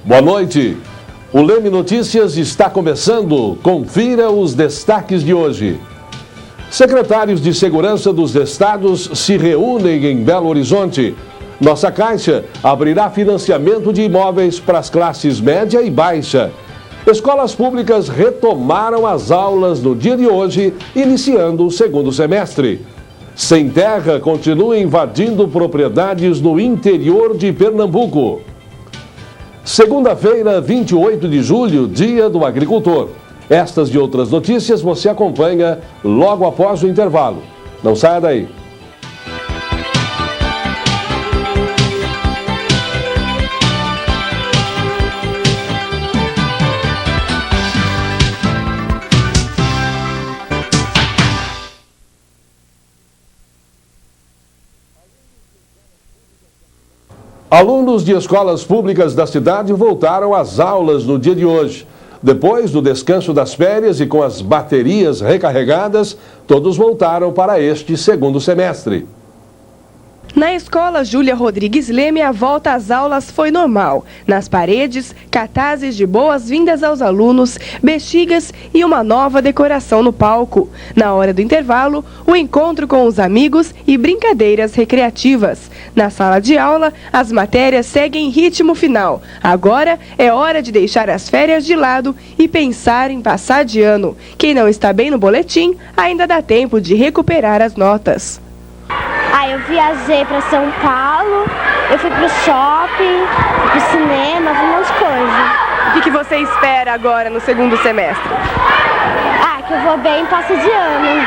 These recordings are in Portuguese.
Boa noite. O Leme Notícias está começando. Confira os destaques de hoje. Secretários de Segurança dos Estados se reúnem em Belo Horizonte. Nossa Caixa abrirá financiamento de imóveis para as classes média e baixa. Escolas públicas retomaram as aulas no dia de hoje, iniciando o segundo semestre. Sem Terra continua invadindo propriedades no interior de Pernambuco. Segunda-feira, 28 de julho, Dia do Agricultor. Estas e outras notícias você acompanha logo após o intervalo. Não saia daí. Alunos de escolas públicas da cidade voltaram às aulas no dia de hoje. Depois do descanso das férias e com as baterias recarregadas, todos voltaram para este segundo semestre. Na escola Júlia Rodrigues Leme, a volta às aulas foi normal. Nas paredes, cartazes de boas-vindas aos alunos, bexigas e uma nova decoração no palco. Na hora do intervalo, o encontro com os amigos e brincadeiras recreativas. Na sala de aula, as matérias seguem em ritmo final. Agora é hora de deixar as férias de lado e pensar em passar de ano. Quem não está bem no boletim, ainda dá tempo de recuperar as notas. Eu viajei para São Paulo, eu fui pro shopping, fui pro cinema, vi umas coisas. O que você espera agora no segundo semestre? Que eu vou bem e passo de ano.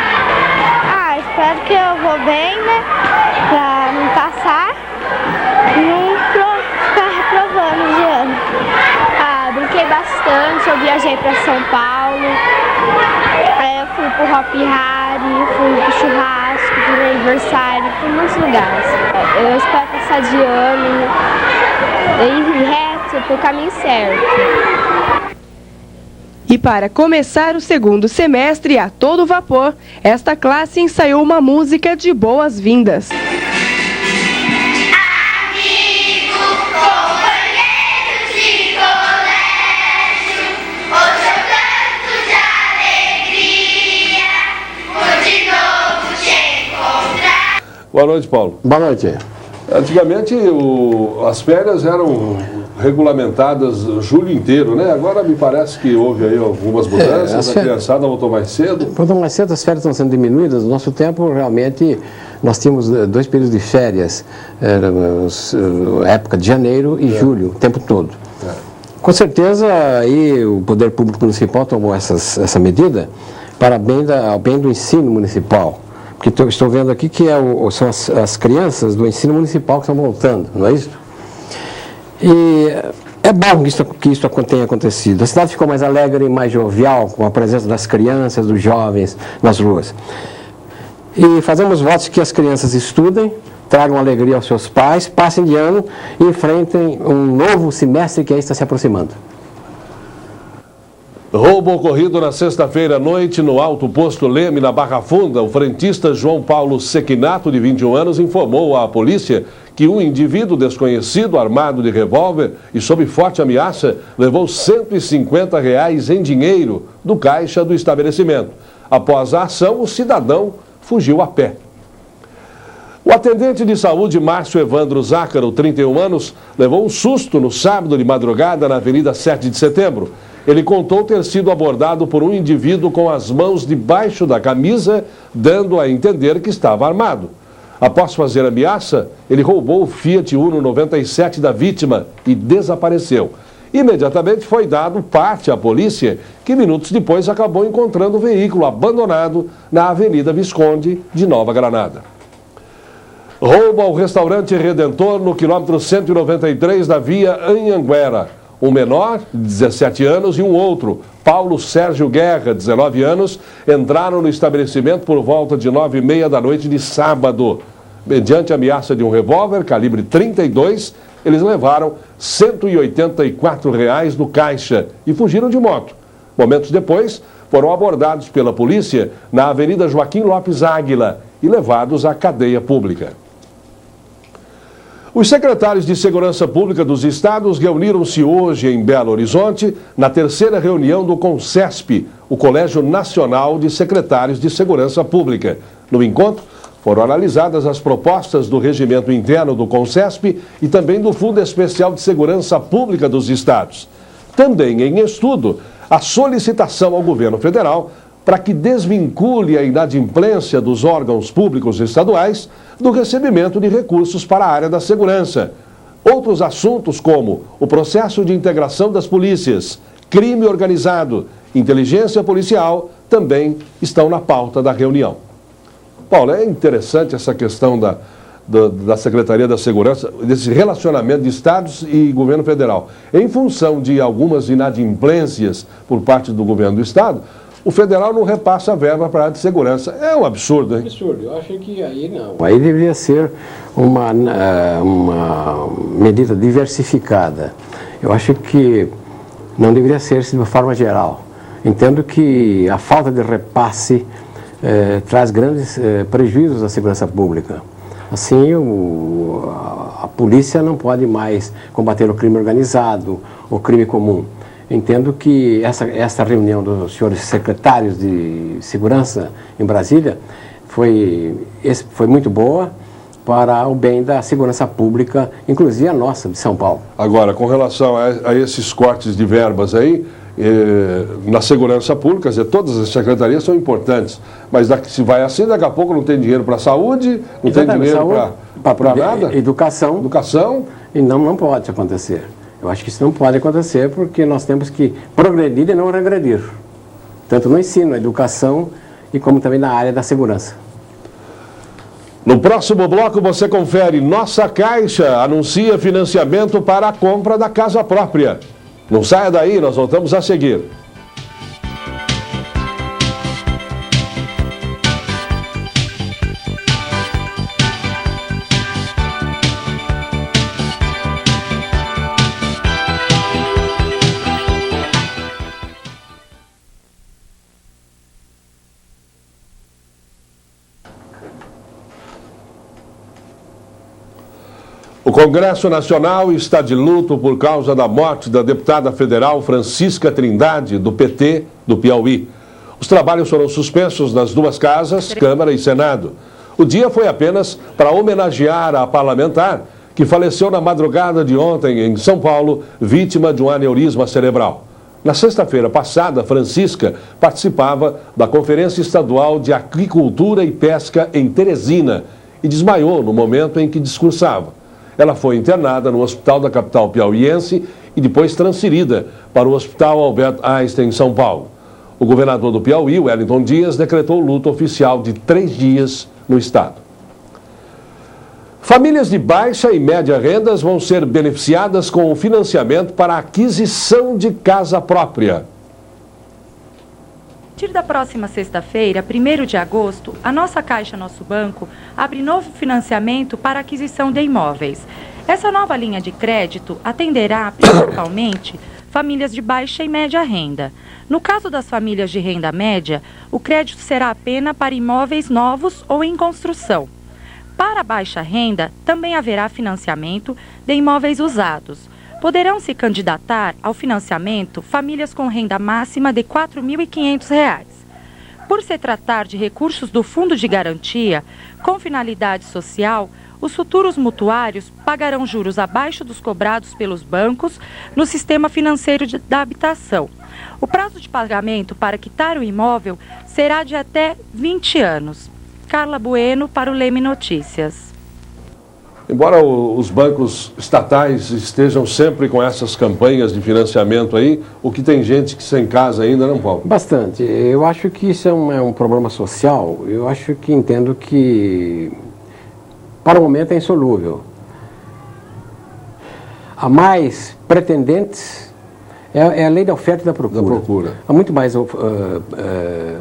Espero que eu vou bem, né? Pra não passar e não ficar reprovando de ano. Brinquei bastante, eu viajei para São Paulo, eu fui pro Hopi Hari, fui pro churrasco, pro aniversário, fui em muitos lugares. Eu espero passar de ano e ir reto pro caminho certo. E para começar o segundo semestre a todo vapor, esta classe ensaiou uma música de boas-vindas. Boa noite, Paulo. Boa noite. Antigamente as férias eram regulamentadas julho inteiro, né? Agora me parece que houve aí algumas mudanças, a criançada voltou mais cedo. Voltou mais cedo, as férias estão sendo diminuídas. No nosso tempo, realmente, nós tínhamos 2 períodos de férias, época de janeiro e julho, o tempo todo. Com certeza, aí o Poder Público Municipal tomou essa medida para o bem do ensino municipal. Porque estou vendo aqui que são as crianças do ensino municipal que estão voltando, não é isso? E é bom que isso tenha acontecido. A cidade ficou mais alegre, mais jovial, com a presença das crianças, dos jovens nas ruas. E fazemos votos que as crianças estudem, tragam alegria aos seus pais, passem de ano e enfrentem um novo semestre que aí está se aproximando. Roubo ocorrido na sexta-feira à noite no Alto Posto Leme, na Barra Funda. O frentista João Paulo Sequinato, de 21 anos, informou à polícia que um indivíduo desconhecido, armado de revólver e sob forte ameaça, levou R$150 em dinheiro do caixa do estabelecimento. Após a ação, o cidadão fugiu a pé. O atendente de saúde Márcio Evandro Zácaro, 31 anos, levou um susto no sábado de madrugada na Avenida 7 de Setembro. Ele contou ter sido abordado por um indivíduo com as mãos debaixo da camisa, dando a entender que estava armado. Após fazer ameaça, ele roubou o Fiat Uno 97 da vítima e desapareceu. Imediatamente foi dado parte à polícia, que minutos depois acabou encontrando o veículo abandonado na Avenida Visconde de Nova Granada. Roubo ao restaurante Redentor no quilômetro 193 da via Anhanguera. Um menor, de 17 anos, e um outro, Paulo Sérgio Guerra, 19 anos, entraram no estabelecimento por volta de 9h30 da noite de sábado. Mediante ameaça de um revólver calibre 32, eles levaram R$184 do caixa e fugiram de moto. Momentos depois, foram abordados pela polícia na Avenida Joaquim Lopes Águila e levados à cadeia pública. Os secretários de Segurança Pública dos estados reuniram-se hoje em Belo Horizonte na terceira reunião do CONSESP, o Colégio Nacional de Secretários de Segurança Pública. No encontro, foram analisadas as propostas do regimento interno do CONSESP e também do Fundo Especial de Segurança Pública dos estados. Também em estudo, a solicitação ao governo federal para que desvincule a inadimplência dos órgãos públicos estaduais do recebimento de recursos para a área da segurança. Outros assuntos como o processo de integração das polícias, crime organizado, inteligência policial também estão na pauta da reunião. Paulo, é interessante essa questão da Secretaria da Segurança, desse relacionamento de estados e governo federal. Em função de algumas inadimplências por parte do governo do estado, o federal não repassa a verba para a área de segurança. É um absurdo, hein? Absurdo. Eu acho que aí não. Aí deveria ser uma medida diversificada. Eu acho que não deveria ser de uma forma geral. Entendo que a falta de repasse traz grandes prejuízos à segurança pública. Assim, a polícia não pode mais combater o crime organizado, o crime comum. Entendo que essa reunião dos senhores secretários de segurança em Brasília foi muito boa para o bem da segurança pública, inclusive a nossa, de São Paulo. Agora, com relação a esses cortes de verbas aí, na segurança pública, quer dizer, todas as secretarias são importantes, mas se vai assim, daqui a pouco não tem dinheiro para a saúde, não tem dinheiro para nada? Educação. E não pode acontecer. Eu acho que isso não pode acontecer porque nós temos que progredir e não regredir. Tanto no ensino, na educação e como também na área da segurança. No próximo bloco você confere: Nossa Caixa anuncia financiamento para a compra da casa própria. Não saia daí, nós voltamos a seguir. O Congresso Nacional está de luto por causa da morte da deputada federal Francisca Trindade, do PT do Piauí. Os trabalhos foram suspensos nas duas casas, Câmara e Senado. O dia foi apenas para homenagear a parlamentar que faleceu na madrugada de ontem em São Paulo, vítima de um aneurisma cerebral. Na sexta-feira passada, Francisca participava da Conferência Estadual de Agricultura e Pesca em Teresina e desmaiou no momento em que discursava. Ela foi internada no hospital da capital piauiense e depois transferida para o Hospital Albert Einstein, em São Paulo. O governador do Piauí, Wellington Dias, decretou luto oficial de 3 dias no estado. Famílias de baixa e média rendas vão ser beneficiadas com o financiamento para a aquisição de casa própria. A partir da próxima sexta-feira, 1º de agosto, a Nossa Caixa Nosso Banco abre novo financiamento para aquisição de imóveis. Essa nova linha de crédito atenderá principalmente famílias de baixa e média renda. No caso das famílias de renda média, o crédito será apenas para imóveis novos ou em construção. Para a baixa renda, também haverá financiamento de imóveis usados. Poderão se candidatar ao financiamento famílias com renda máxima de R$ 4.500. Por se tratar de recursos do Fundo de Garantia, com finalidade social, os futuros mutuários pagarão juros abaixo dos cobrados pelos bancos no sistema financeiro da habitação. O prazo de pagamento para quitar o imóvel será de até 20 anos. Carla Bueno para o Leme Notícias. Embora os bancos estatais estejam sempre com essas campanhas de financiamento aí, o que tem gente que sem casa ainda, não, Paulo? Bastante. Eu acho que isso é um problema social. Eu acho que entendo que, para o momento, é insolúvel. Há mais pretendentes, é a lei da oferta e da procura. Há muito mais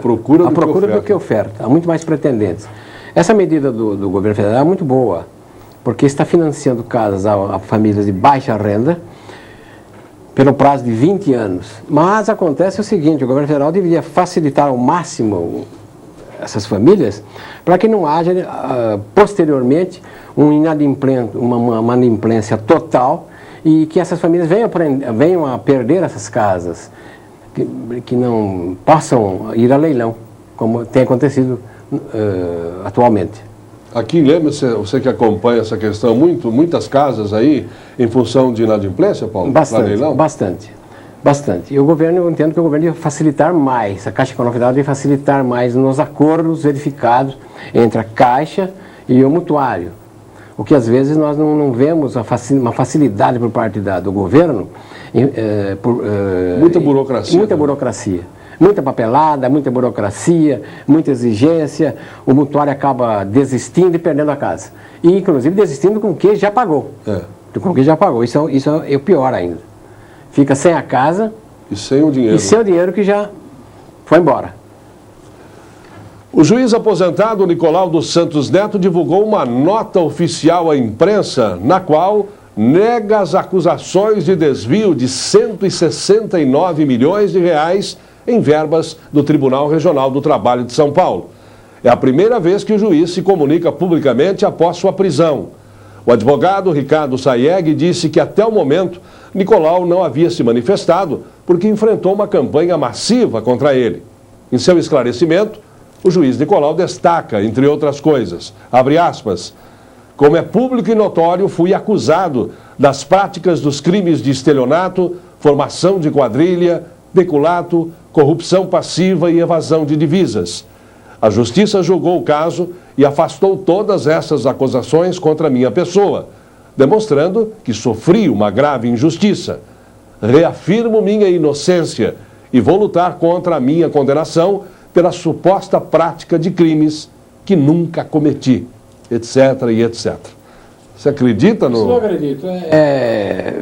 procura do que oferta. Há muito mais pretendentes. Essa medida do governo federal é muito boa, porque está financiando casas a famílias de baixa renda pelo prazo de 20 anos. Mas acontece o seguinte: o governo federal deveria facilitar ao máximo essas famílias, para que não haja posteriormente uma inadimplência total e que essas famílias venham a perder essas casas, que não possam ir a leilão, como tem acontecido atualmente. Aqui em Leme, você que acompanha essa questão, muitas casas aí em função de inadimplência, Paulo? Bastante. E o governo, eu entendo que o governo ia facilitar mais, a Caixa Econômica Federal ia facilitar mais nos acordos verificados entre a Caixa e o mutuário. O que às vezes nós não vemos uma facilidade por parte do governo. Muita burocracia. Muita burocracia. Muita papelada, muita burocracia, muita exigência, o mutuário acaba desistindo e perdendo a casa. E, inclusive, desistindo com o que já pagou. Com o que já pagou. Isso é o pior ainda. Fica sem a casa e sem o dinheiro. E sem o dinheiro que já foi embora. O juiz aposentado Nicolau dos Santos Neto divulgou uma nota oficial à imprensa, na qual nega as acusações de desvio de 169 milhões de reais em verbas do Tribunal Regional do Trabalho de São Paulo. É a primeira vez que o juiz se comunica publicamente após sua prisão. O advogado Ricardo Sayeg disse que até o momento Nicolau não havia se manifestado porque enfrentou uma campanha massiva contra ele. Em seu esclarecimento, o juiz Nicolau destaca, entre outras coisas, abre aspas, como é público e notório, fui acusado das práticas dos crimes de estelionato, formação de quadrilha, peculato, corrupção passiva e evasão de divisas. A Justiça julgou o caso e afastou todas essas acusações contra minha pessoa, demonstrando que sofri uma grave injustiça. Reafirmo minha inocência e vou lutar contra a minha condenação pela suposta prática de crimes que nunca cometi, etc. e etc. Você acredita no... Isso não acredito.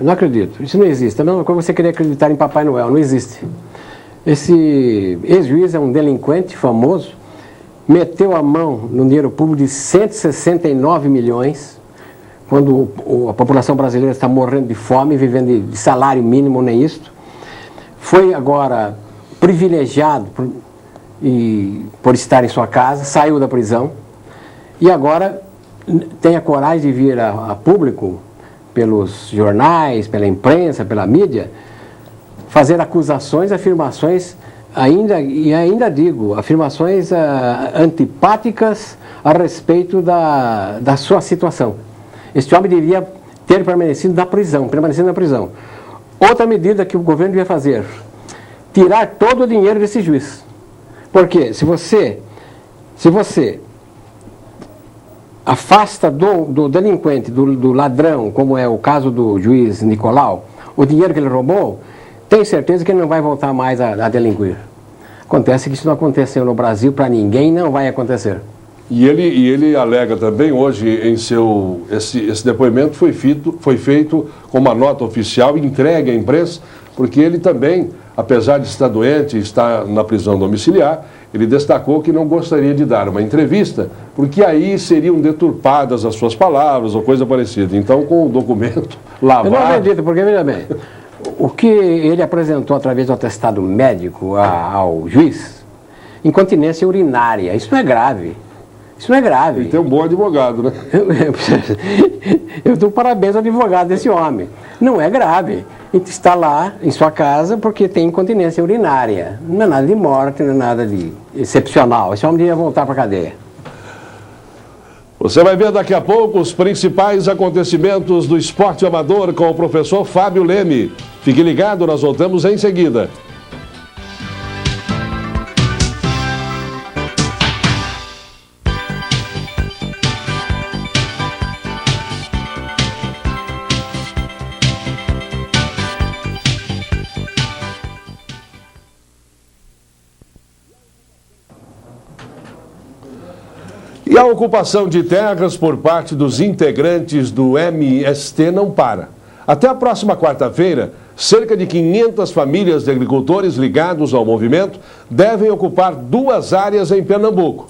Não acredito. Isso não existe. Não, como você querer acreditar em Papai Noel, não existe. Esse ex-juiz é um delinquente famoso, meteu a mão no dinheiro público de 169 milhões, quando a população brasileira está morrendo de fome, vivendo de salário mínimo, nem isto. Foi agora privilegiado por estar em sua casa, saiu da prisão e agora tem a coragem de vir a público, pelos jornais, pela imprensa, pela mídia, fazer acusações, afirmações, ainda digo, afirmações antipáticas a respeito da sua situação. Este homem deveria ter permanecido na prisão. Outra medida que o governo devia fazer, tirar todo o dinheiro desse juiz. Porque se você afasta do delinquente, do ladrão, como é o caso do juiz Nicolau, o dinheiro que ele roubou, tem certeza que ele não vai voltar mais a delinquir. Acontece que isso não aconteceu no Brasil, para ninguém não vai acontecer. E ele alega também hoje em esse depoimento foi feito com uma nota oficial entregue à imprensa, porque ele também, apesar de estar doente e estar na prisão domiciliar, ele destacou que não gostaria de dar uma entrevista, porque aí seriam deturpadas as suas palavras ou coisa parecida. Então, com o documento lavado... Eu não acredito, porque, veja bem, o que ele apresentou através do atestado médico ao juiz, incontinência urinária, isso não é grave. Isso não é grave. Ele tem um bom advogado, né? Eu dou parabéns ao advogado desse homem. Não é grave. Está lá em sua casa porque tem incontinência urinária. Não é nada de morte, não é nada de excepcional. Esse homem devia voltar para a cadeia. Você vai ver daqui a pouco os principais acontecimentos do esporte amador com o professor Fábio Leme. Fique ligado, nós voltamos em seguida. E a ocupação de terras por parte dos integrantes do MST não para. Até a próxima quarta-feira, cerca de 500 famílias de agricultores ligados ao movimento devem ocupar 2 áreas em Pernambuco.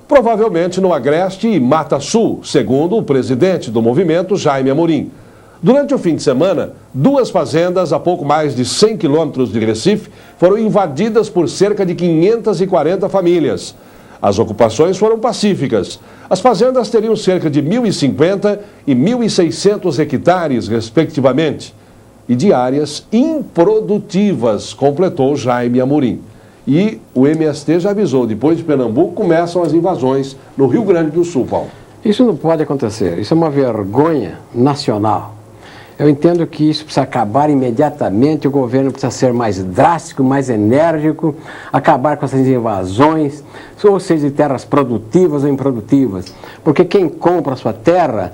Provavelmente no Agreste e Mata Sul, segundo o presidente do movimento, Jaime Amorim. Durante o fim de semana, 2 fazendas a pouco mais de 100 quilômetros de Recife foram invadidas por cerca de 540 famílias. As ocupações foram pacíficas. As fazendas teriam cerca de 1.050 e 1.600 hectares, respectivamente, e de áreas improdutivas, completou Jaime Amorim. E o MST já avisou, depois de Pernambuco começam as invasões no Rio Grande do Sul, Paulo. Isso não pode acontecer, isso é uma vergonha nacional. Eu entendo que isso precisa acabar imediatamente, o governo precisa ser mais drástico, mais enérgico, acabar com essas invasões, ou seja, de terras produtivas ou improdutivas. Porque quem compra a sua terra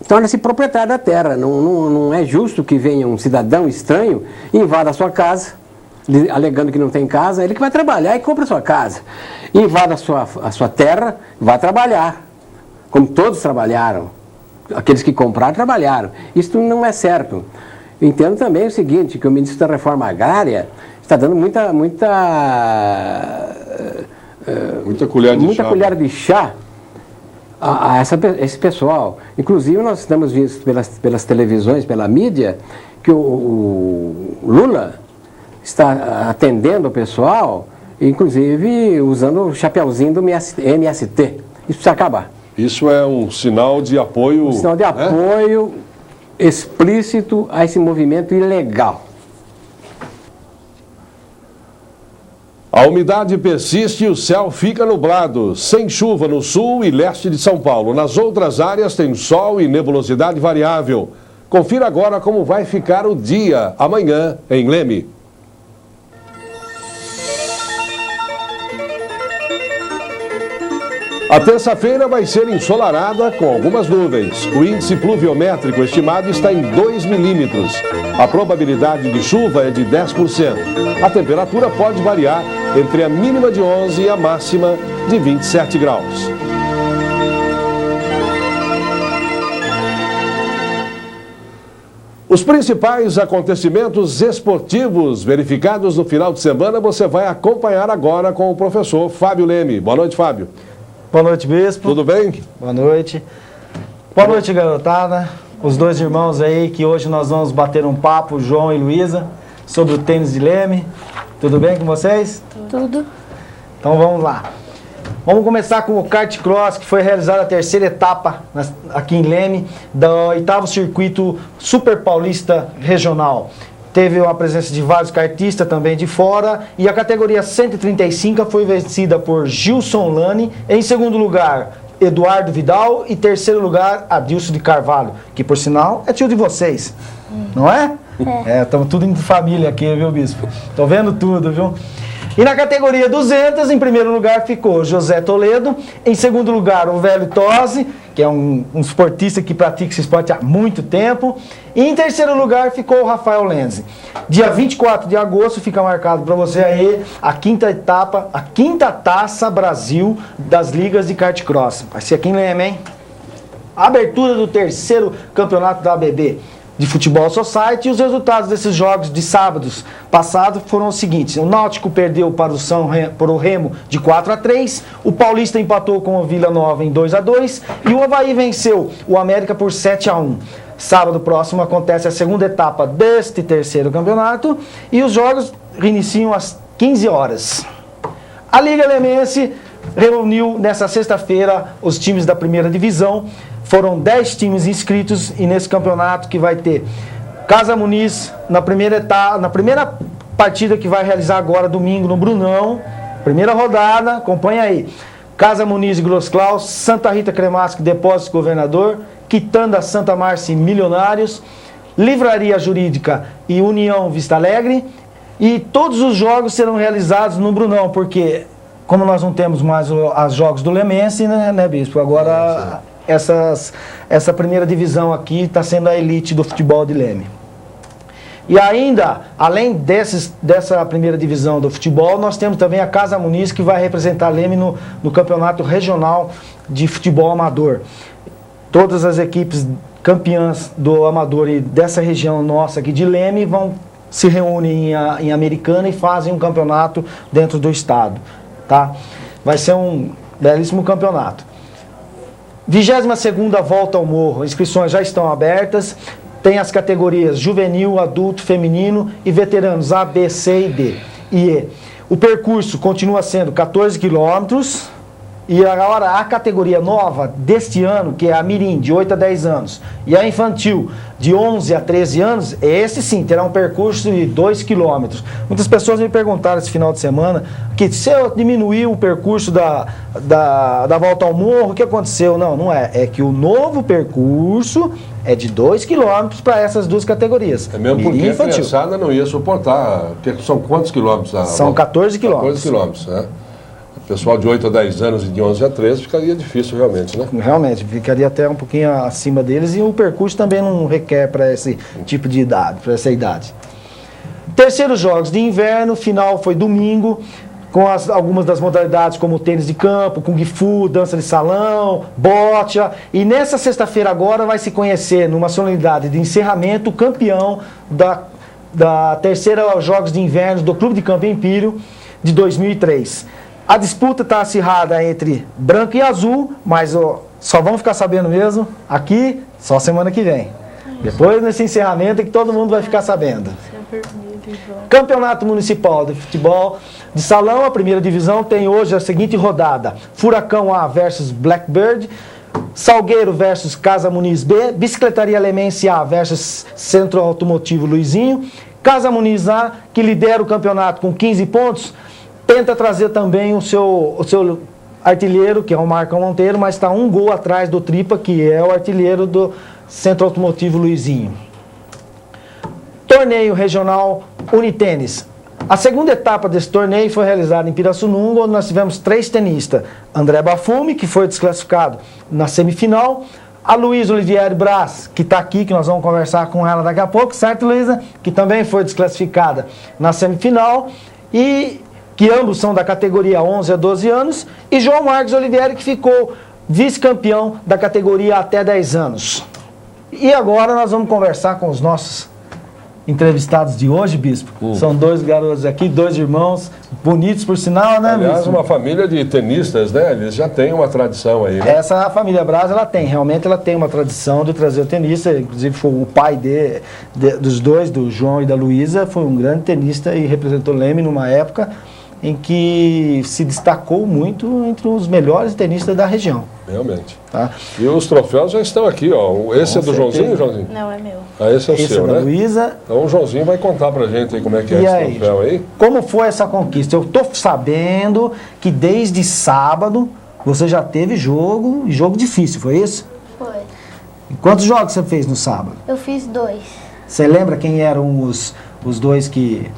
torna-se proprietário da terra. Não é justo que venha um cidadão estranho e invada a sua casa, alegando que não tem casa, ele que vai trabalhar e compra a sua casa. Invada a sua terra, vai trabalhar, como todos trabalharam. Aqueles que compraram, trabalharam. Isso não é certo. Eu entendo também o seguinte, que o ministro da Reforma Agrária está dando muita colher de chá a esse pessoal. Inclusive, nós estamos vendo pelas televisões, pela mídia, que o Lula está atendendo o pessoal, inclusive usando o chapeuzinho do MST. Isso precisa acabar. Isso é um sinal de apoio... Um sinal de apoio explícito a esse movimento ilegal. A umidade persiste e o céu fica nublado, sem chuva no sul e leste de São Paulo. Nas outras áreas tem sol e nebulosidade variável. Confira agora como vai ficar o dia amanhã em Leme. A terça-feira vai ser ensolarada com algumas nuvens. O índice pluviométrico estimado está em 2 milímetros. A probabilidade de chuva é de 10%. A temperatura pode variar entre a mínima de 11 e a máxima de 27 graus. Os principais acontecimentos esportivos verificados no final de semana você vai acompanhar agora com o professor Fábio Leme. Boa noite, Fábio. Boa noite, Bispo. Tudo bem? Boa noite. Boa noite, garotada. Os dois irmãos aí, que hoje nós vamos bater um papo, João e Luísa, sobre o tênis de Leme. Tudo bem com vocês? Tudo. Então vamos lá. Vamos começar com o kart cross, que foi realizada a terceira etapa aqui em Leme, do 8º circuito Super Paulista Regional. Teve a presença de vários kartistas também de fora, e a categoria 135 foi vencida por Gilson Lani, em segundo lugar Eduardo Vidal e terceiro lugar Adilson de Carvalho, que por sinal é tio de vocês, não é? Estamos tudo em família aqui, viu, Bispo? Estou vendo tudo, viu? E na categoria 200, em primeiro lugar ficou José Toledo, em segundo lugar o Velho Tosi, que é um esportista que pratica esse esporte há muito tempo, e em terceiro lugar ficou o Rafael Lenzi. Dia 24 de agosto fica marcado para você aí a quinta etapa, a quinta Taça Brasil das ligas de kart cross. Vai ser aqui em Leme, hein? A abertura do terceiro campeonato da ABB de Futebol Society, e os resultados desses jogos de sábados passados foram os seguintes: o Náutico perdeu para o Remo de 4-3, o Paulista empatou com o Vila Nova em 2-2 e o Avaí venceu o América por 7-1. Sábado próximo acontece a segunda etapa deste terceiro campeonato e os jogos reiniciam às 15 horas. A Liga Lemense reuniu nesta sexta-feira os times da primeira divisão. Foram 10 times inscritos e nesse campeonato que vai ter Casa Muniz na primeira etapa, na primeira partida que vai realizar agora domingo no Brunão, primeira rodada, acompanha aí. Casa Muniz e Gross Klaus, Santa Rita Cremasco, Depósito Governador, Quitanda Santa Márcia e Milionários, Livraria Jurídica e União Vista Alegre, e todos os jogos serão realizados no Brunão, porque como nós não temos mais os jogos do Lemense, né, Bispo? Agora essa primeira divisão aqui está sendo a elite do futebol de Leme. E ainda, além dessa primeira divisão do futebol, nós temos também a Casa Muniz, que vai representar Leme no campeonato regional de futebol amador. Todas as equipes campeãs do amador e dessa região nossa aqui de Leme se reúnem em Americana e fazem um campeonato dentro do estado. Tá? Vai ser um belíssimo campeonato. 22ª volta ao morro, inscrições já estão abertas, tem as categorias juvenil, adulto, feminino e veteranos A, B, C e D. E E. O percurso continua sendo 14 quilômetros. E agora a categoria nova deste ano, que é a Mirim, de 8 a 10 anos, e a Infantil, de 11 a 13 anos, esse sim terá um percurso de 2 quilômetros. Muitas pessoas me perguntaram esse final de semana que se eu diminuir o percurso da volta ao morro, o que aconteceu? Não é. É que o novo percurso é de 2 quilômetros para essas duas categorias. É mesmo porque a criançada não ia suportar. São quantos quilômetros? São 14 quilômetros. 14 quilômetros, né? O pessoal de 8 a 10 anos e de 11 a 13 ficaria difícil realmente, né? Realmente, ficaria até um pouquinho acima deles e o percurso também não requer para esse tipo de idade, para essa idade. Terceiros Jogos de Inverno, final foi domingo, com algumas das modalidades como tênis de campo, kung fu, dança de salão, bote. E nessa sexta-feira agora vai se conhecer, numa solenidade de encerramento, o campeão da terceira Jogos de Inverno do Clube de Campo Empírio de 2003. A disputa está acirrada entre branco e azul, mas só vamos ficar sabendo mesmo aqui só semana que vem. Depois desse encerramento é que todo mundo vai ficar sabendo. Campeonato Municipal de Futebol de Salão, a primeira divisão tem hoje a seguinte rodada: Furacão A versus Blackbird, Salgueiro versus Casa Muniz B, Bicicletaria Lemense A versus Centro Automotivo Luizinho. Casa Muniz A, que lidera o campeonato com 15 pontos, tenta trazer também o seu artilheiro, que é o Marcão Monteiro, mas está um gol atrás do Tripa, que é o artilheiro do Centro Automotivo Luizinho. Torneio Regional Unitênis. A segunda etapa desse torneio foi realizada em Pirassununga, onde nós tivemos 3 tenistas. André Bafume, que foi desclassificado na semifinal. A Luísa Olivieri Braz, que está aqui, que nós vamos conversar com ela daqui a pouco, certo, Luísa? Que também foi desclassificada na semifinal. E que ambos são da categoria 11 a 12 anos, e João Marcos Olivieri, que ficou vice-campeão da categoria até 10 anos. E agora nós vamos conversar com os nossos entrevistados de hoje, Bispo. São 2 garotos aqui, 2 irmãos, bonitos por sinal, né, Aliás, Bispo? uma família de tenistas, né? Eles já têm uma tradição aí, né? Essa família Braz, realmente ela tem uma tradição de trazer o tenista, inclusive foi o pai dos dois, do João e da Luísa, foi um grande tenista e representou Leme numa época em que se destacou muito entre os melhores tenistas da região. Realmente. Tá? E os troféus já estão aqui, ó. Esse Com é do certeza. Joãozinho, Joãozinho? Não, é meu. Ah, esse é o seu, é da né? Luísa. Então o Joãozinho vai contar pra gente aí como é que é E esse aí, troféu aí. como foi essa conquista? Eu tô sabendo que desde sábado você já teve jogo, e jogo difícil, foi isso? Foi. E quantos jogos você fez no sábado? Eu fiz 2. Você lembra quem eram os 2 que...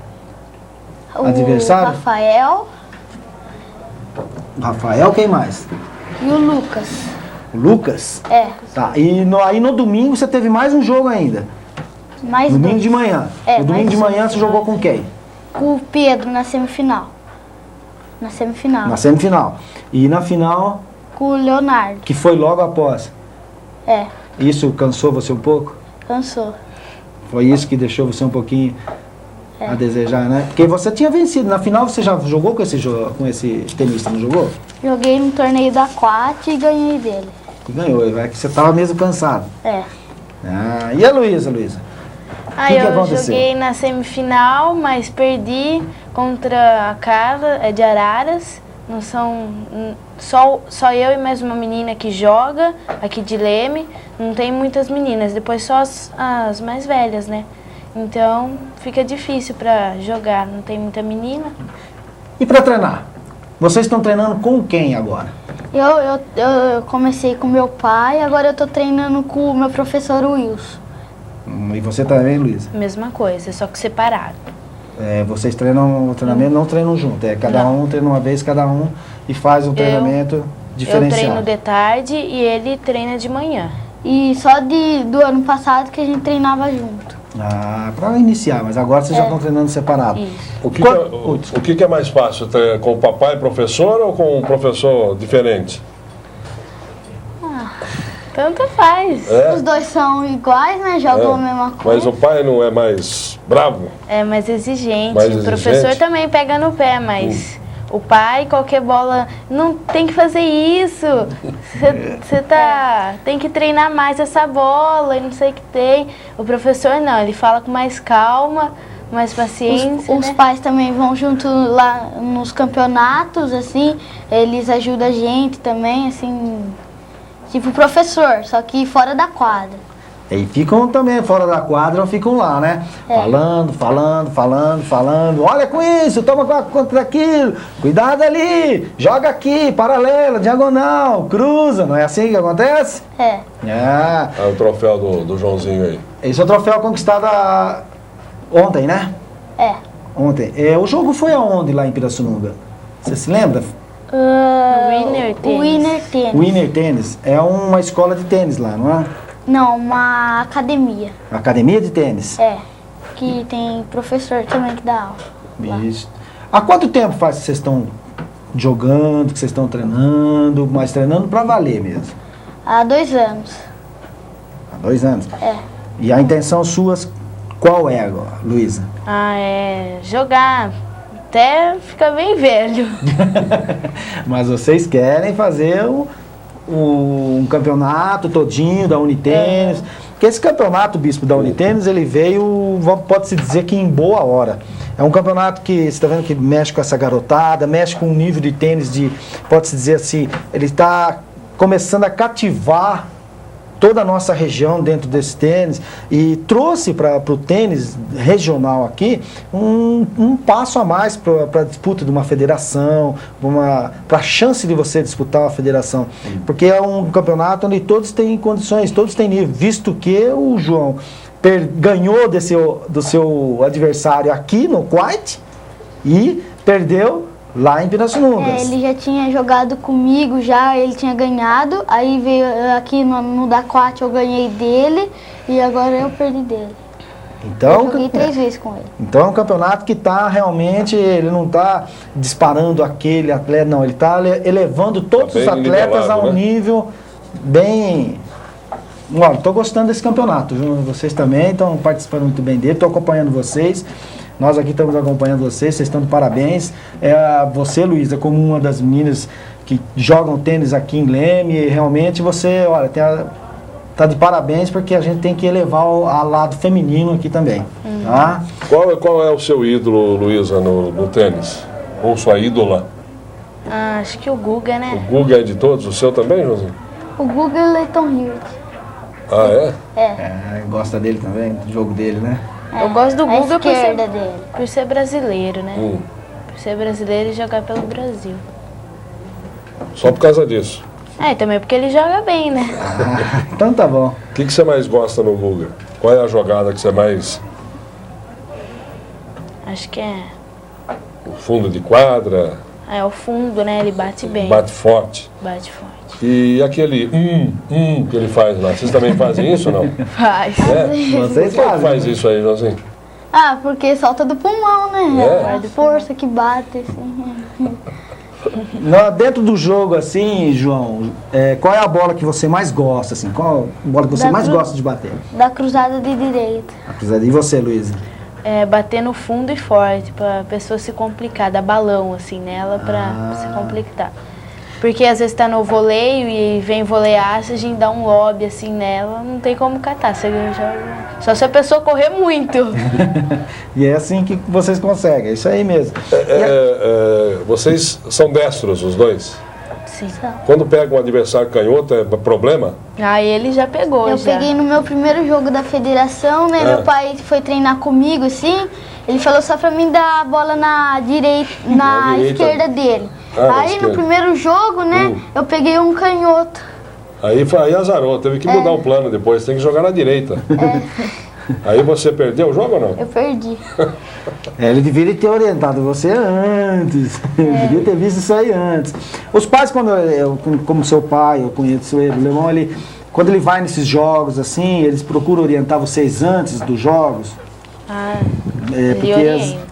Adversário? O Rafael, quem mais? e o Lucas. O Lucas? É, Tá, e aí no domingo você teve mais um jogo ainda. mais Domingo 2. de manhã. É, no domingo mais de manhã você jogou com quem? Com o Pedro na semifinal. Na semifinal. Na semifinal. E na final, Com o Leonardo. que foi logo após. É, Isso cansou você um pouco? cansou. Foi isso que deixou você um pouquinho a desejar, né? Porque você tinha vencido. Na final você já jogou com esse tenista, não jogou? Joguei no torneio da Quat e ganhei dele. Ganhou, é que você estava mesmo cansado. É. Ah, e a Luísa? Aí que eu aconteceu? joguei na semifinal, mas perdi contra a Carla de Araras. Não são só eu e mais uma menina que joga aqui de Leme. Não tem muitas meninas, depois só as mais velhas, né? Então fica difícil para jogar, não tem muita menina. E para treinar? Vocês estão treinando com quem agora? Eu comecei com meu pai, agora eu tô treinando com o meu professor Wilson. E você também, Luísa? Mesma coisa, só que separado. Vocês treinam o treinamento, não treinam junto. Cada um treina uma vez, cada um, e faz um treinamento Eu diferenciado. treino de tarde e ele treina de manhã. E só do ano passado que a gente treinava junto. Ah, para iniciar, mas agora vocês já estão treinando separado. Isso. O que é mais fácil? Com o papai professor ou com um professor diferente? Tanto faz. Os dois são iguais, né? Jogam a mesma Mas coisa. o pai não é mais bravo? É mais exigente. Mais O professor exigente? também pega no pé, mas o pai, qualquer bola, não tem que fazer isso. Você tem que treinar mais essa bola e não sei o que tem. O professor não, ele fala com mais calma, mais paciência, Os né? pais também vão junto lá nos campeonatos, assim, eles ajudam a gente também, assim, tipo professor, só que fora da quadra. E ficam também fora da quadra, ficam lá, né? Falando. Olha com isso, toma conta daquilo. Cuidado ali, joga aqui, paralela, diagonal, cruza. Não é assim que acontece? É. É. É o troféu do Joãozinho aí. Esse é o troféu conquistado ontem, né? É. Ontem. O jogo foi aonde lá em Pirassununga? Você se lembra? Winner Tênis. Winner Tênis. Winner Tênis. É uma escola de tênis lá, não é? Não, uma academia. Academia de tênis. É. Que tem professor também que dá aula. Isso. Há quanto tempo faz que vocês estão jogando, que vocês estão treinando, mas treinando pra valer mesmo? Há 2 anos. Há 2 anos? É. E a intenção sua, qual é agora, Luísa? É jogar até ficar bem velho. Mas vocês querem fazer um campeonato todinho da Unitênis. Porque esse campeonato, Bispo, da Unitênis, ele veio, pode-se dizer que em boa hora. É um campeonato que, você está vendo que mexe com essa garotada, mexe com um nível de tênis pode-se dizer assim, ele está começando a cativar toda a nossa região dentro desse tênis e trouxe para o tênis regional aqui um passo a mais para a disputa de uma federação, para a chance de você disputar uma federação. Porque é um campeonato onde todos têm condições, todos têm nível, visto que o João ganhou do seu adversário aqui no Quite e perdeu lá em Pirassununga. Ele já tinha jogado comigo, ele tinha ganhado, aí veio aqui no Daquate eu ganhei dele e agora eu perdi dele. Então, eu joguei 3 vezes com ele. Então é um campeonato que está realmente, ele não está disparando aquele atleta, não, ele está elevando todos os atletas a um nível bem... Olha, estou gostando desse campeonato, vocês também estão participando muito bem dele, estou acompanhando vocês. Nós aqui estamos acompanhando vocês estão de parabéns. Você, Luísa, como uma das meninas que jogam tênis aqui em Leme, realmente você, olha, tá de parabéns porque a gente tem que elevar ao lado feminino aqui também. Tá? Qual é o seu ídolo, Luísa, no tênis? Ou sua ídola? Acho que o Guga, né? O Guga é de todos? O seu também, Joãozinho? O Guga é Leighton Hewitt. Ah, é? Gosta dele também, do jogo dele, né? Eu gosto do Guga dele. por ser brasileiro, né? Por ser brasileiro e jogar pelo Brasil. Só por causa disso? E também porque ele joga bem, né? Então tá bom. O que você mais gosta no Guga? Qual é a jogada que você mais... Acho que é... O fundo de quadra? É o fundo, né? Ele bate bem. Bate forte. Bate forte. E aquele que ele faz lá, vocês também fazem isso ou não? Faz. Vocês Por que faz isso aí, Joãozinho? Porque solta do pulmão, né? Força que bate, assim. Dentro do jogo, assim, João, qual é a bola que você mais gosta, assim? Qual a bola que você mais gosta de bater? Da cruzada de direita. E você, Luísa? Bater no fundo e forte, pra pessoa se complicar, dar balão, assim, nela pra se complicar. Porque às vezes tá no voleio e vem voleiar, se a gente dá um lobby assim nela, não tem como catar. Só se a pessoa correr muito. E é assim que vocês conseguem, é isso aí mesmo. Vocês são destros, os dois? Sim. Quando pega um adversário canhoto, é problema? Ele já pegou. Eu peguei no meu primeiro jogo da federação, né? Meu pai foi treinar comigo, assim. Ele falou só pra mim dar a bola na esquerda dele. Aí no primeiro jogo, né, eu peguei um canhoto. Aí azarou, teve que mudar o plano depois, tem que jogar na direita. Aí você perdeu o jogo ou não? Eu perdi. Ele deveria ter orientado você antes. Devia ter visto isso aí antes. Os pais, como seu pai, eu conheço ele, o Leão, quando ele vai nesses jogos, assim, eles procuram orientar vocês antes dos jogos? Ele orienta.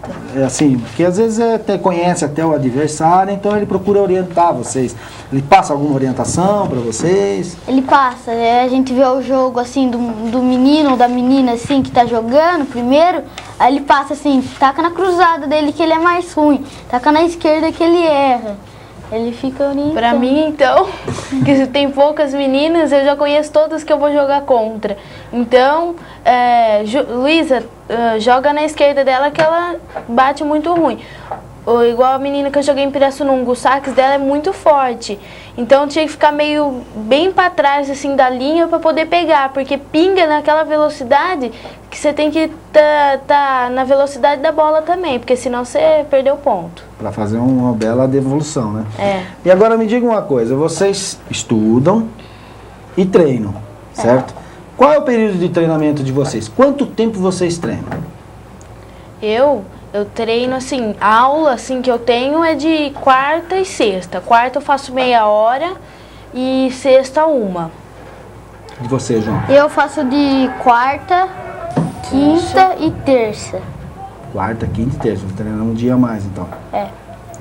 Porque às vezes conhece até o adversário, então ele procura orientar vocês. Ele passa alguma orientação para vocês? Ele passa, a gente vê o jogo assim do menino ou da menina assim que tá jogando primeiro, aí ele passa assim, taca na cruzada dele que ele é mais ruim, taca na esquerda que ele erra. Ele fica orientando. Pra mim, então, que tem poucas meninas, eu já conheço todas que eu vou jogar contra. Então, Luísa, joga na esquerda dela que ela bate muito ruim. Igual a menina que eu joguei em Pirassununga, o saques dela é muito forte. Então tinha que ficar meio bem para trás assim da linha para poder pegar, porque pinga naquela velocidade que você tem que tá na velocidade da bola também, porque senão você perdeu o ponto. Para fazer uma bela devolução, né? É. E agora me diga uma coisa, vocês estudam e treinam, certo? Qual é o período de treinamento de vocês? Quanto tempo vocês treinam? Eu treino, assim, a aula assim, que eu tenho é de quarta e sexta. Quarta eu faço meia hora e sexta 1. De você, João? Eu faço de quarta, quinta e terça. Quarta, quinta e terça. Treinando um dia a mais, então. É.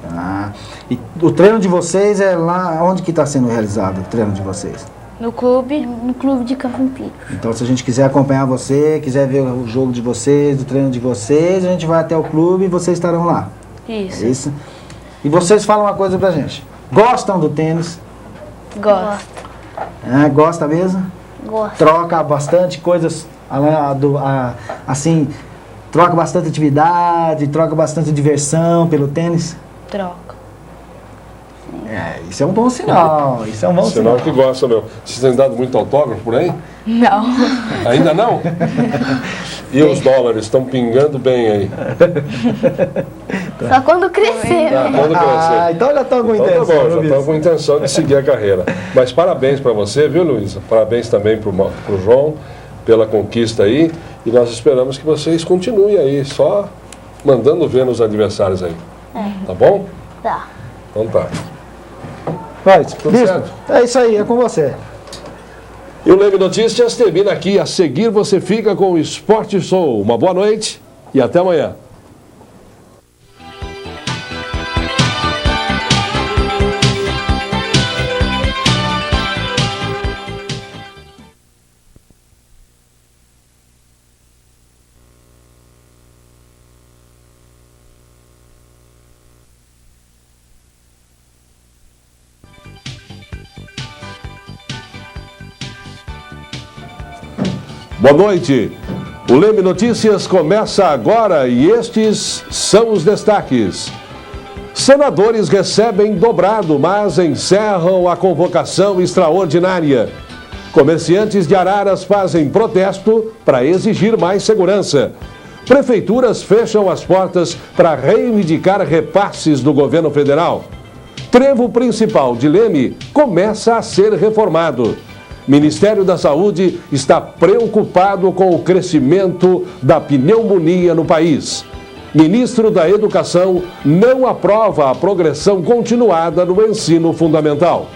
Ah, e o treino de vocês é lá, onde que está sendo realizado o treino de vocês? No clube. No clube de Cavum Pico. Então, se a gente quiser acompanhar você, quiser ver o jogo de vocês, o treino de vocês, a gente vai até o clube e vocês estarão lá. Isso. É isso? E vocês falam uma coisa pra gente. Gostam do tênis? Gosto. Gosta mesmo? Gosto. Troca bastante coisas, assim, troca bastante atividade, troca bastante diversão pelo tênis? Troca. Isso é um bom sinal. Isso é um bom sinal. Que gosta, meu. Vocês têm dado muito autógrafo por aí? Não. Ainda não? E os dólares estão pingando bem aí? Só quando crescer. Quando crescer. Então já estão com Então intenção. tá bom, já estão com intenção de seguir a carreira. Mas parabéns para você, viu, Luísa? Parabéns também para o João pela conquista aí. E nós esperamos que vocês continuem aí, só mandando ver nos adversários aí. Tá bom? Tá. Então tá. Vai, Tudo certo? É isso aí, é com você. E o Leme Notícias termina aqui. A seguir você fica com o Esporte Show. Uma boa noite e até amanhã. Boa noite. O Leme Notícias começa agora e estes são os destaques. Senadores recebem dobrado, mas encerram a convocação extraordinária. Comerciantes de Araras fazem protesto para exigir mais segurança. Prefeituras fecham as portas para reivindicar repasses do governo federal. Trevo principal de Leme começa a ser reformado. Ministério da Saúde está preocupado com o crescimento da pneumonia no país. Ministro da Educação não aprova a progressão continuada no ensino fundamental.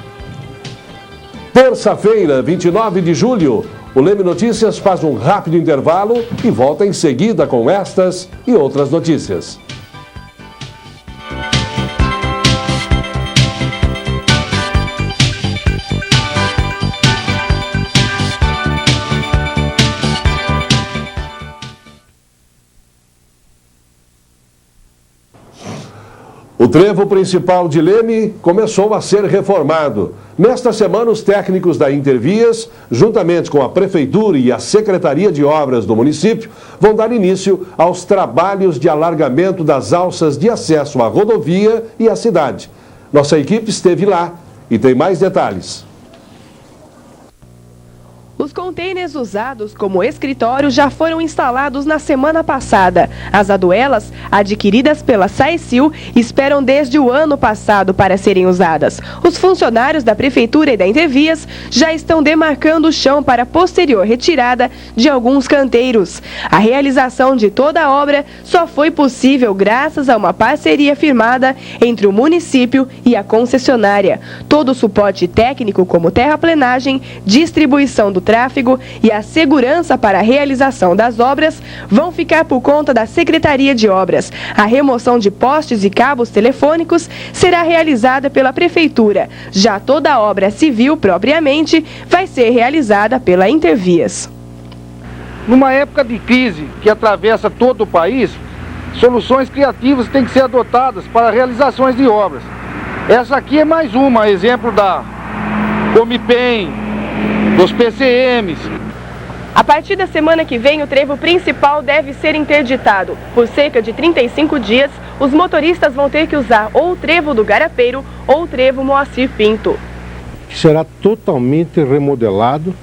Terça-feira, 29 de julho, o Leme Notícias faz um rápido intervalo e volta em seguida com estas e outras notícias. O trevo principal de Leme começou a ser reformado. Nesta semana, os técnicos da Intervias, juntamente com a Prefeitura e a Secretaria de Obras do município, vão dar início aos trabalhos de alargamento das alças de acesso à rodovia e à cidade. Nossa equipe esteve lá e tem mais detalhes. Os contêineres usados como escritório já foram instalados na semana passada. As aduelas, adquiridas pela Saicil, esperam desde o ano passado para serem usadas. Os funcionários da Prefeitura e da Intervias já estão demarcando o chão para posterior retirada de alguns canteiros. A realização de toda a obra só foi possível graças a uma parceria firmada entre o município e a concessionária. Todo o suporte técnico, como terraplenagem, distribuição do tráfego e a segurança para a realização das obras vão ficar por conta da Secretaria de Obras. A remoção de postes e cabos telefônicos será realizada pela Prefeitura. Já toda a obra civil, propriamente, vai ser realizada pela Intervias. Numa época de crise que atravessa todo o país, soluções criativas têm que ser adotadas para realizações de obras. Essa aqui é mais uma, exemplo da Comipem, dos PCMs. A partir da semana que vem, o trevo principal deve ser interditado. Por cerca de 35 dias, os motoristas vão ter que usar ou o trevo do Garapeiro ou o trevo Moacir Pinto. Será totalmente remodelado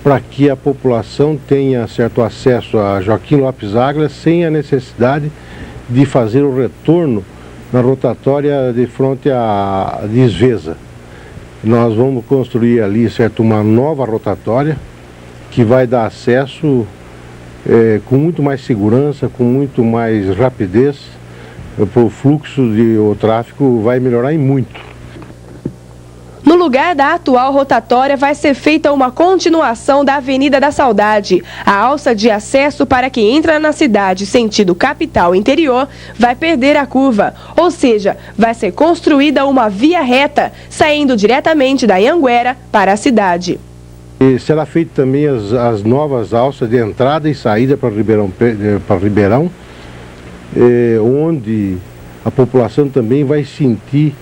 para que a população tenha certo acesso a Joaquim Lopes Águila sem a necessidade de fazer o retorno na rotatória de frente à Desveza. Nós vamos construir ali, certo, uma nova rotatória que vai dar acesso com muito mais segurança, com muito mais rapidez, para o fluxo o tráfego vai melhorar em muito. No lugar da atual rotatória vai ser feita uma continuação da Avenida da Saudade. A alça de acesso para quem entra na cidade sentido capital interior vai perder a curva, ou seja, vai ser construída uma via reta, saindo diretamente da Anhanguera para a cidade. E será feito também as novas alças de entrada e saída para Ribeirão, onde a população também vai sentir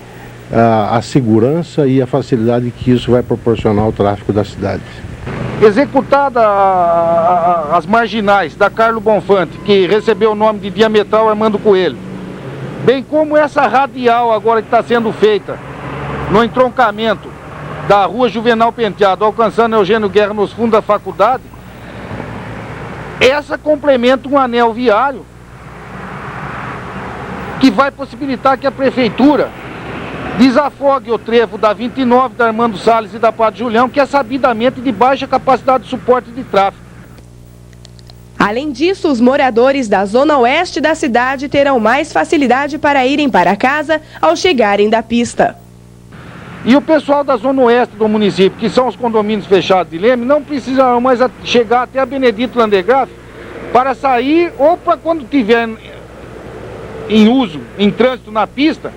a segurança e a facilidade que isso vai proporcionar ao tráfego da cidade. Executada as marginais da Carlo Bonfante, que recebeu o nome de Diametral Armando Coelho, bem como essa radial agora que está sendo feita no entroncamento da Rua Juvenal Penteado, alcançando Eugênio Guerra nos fundos da faculdade, essa complementa um anel viário que vai possibilitar que a prefeitura desafogue o trevo da 29, da Armando Salles e da Padre Julião, que é sabidamente de baixa capacidade de suporte de tráfego. Além disso, os moradores da zona oeste da cidade terão mais facilidade para irem para casa ao chegarem da pista. E o pessoal da zona oeste do município, que são os condomínios fechados de Leme, não precisarão mais chegar até a Benedito Landgraf para sair ou para quando tiver em uso, em trânsito na pista,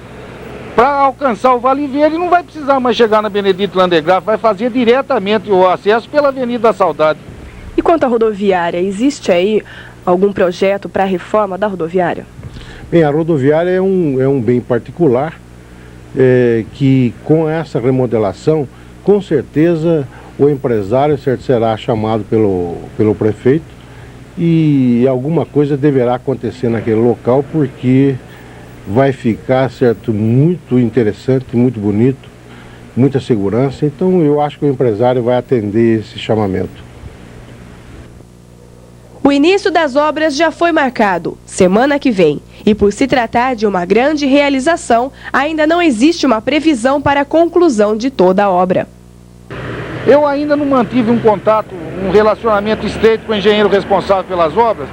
para alcançar o Vale Verde, não vai precisar mais chegar na Benedito Landgraf, vai fazer diretamente o acesso pela Avenida da Saudade. E quanto à rodoviária, existe aí algum projeto para a reforma da rodoviária? Bem, a rodoviária é um bem particular, que com essa remodelação, com certeza o empresário será chamado pelo prefeito e alguma coisa deverá acontecer naquele local, porque vai ficar, certo, muito interessante, muito bonito, muita segurança. Então eu acho que o empresário vai atender esse chamamento. O início das obras já foi marcado, semana que vem. E por se tratar de uma grande realização, ainda não existe uma previsão para a conclusão de toda a obra. Eu ainda não mantive um contato, um relacionamento estreito com o engenheiro responsável pelas obras,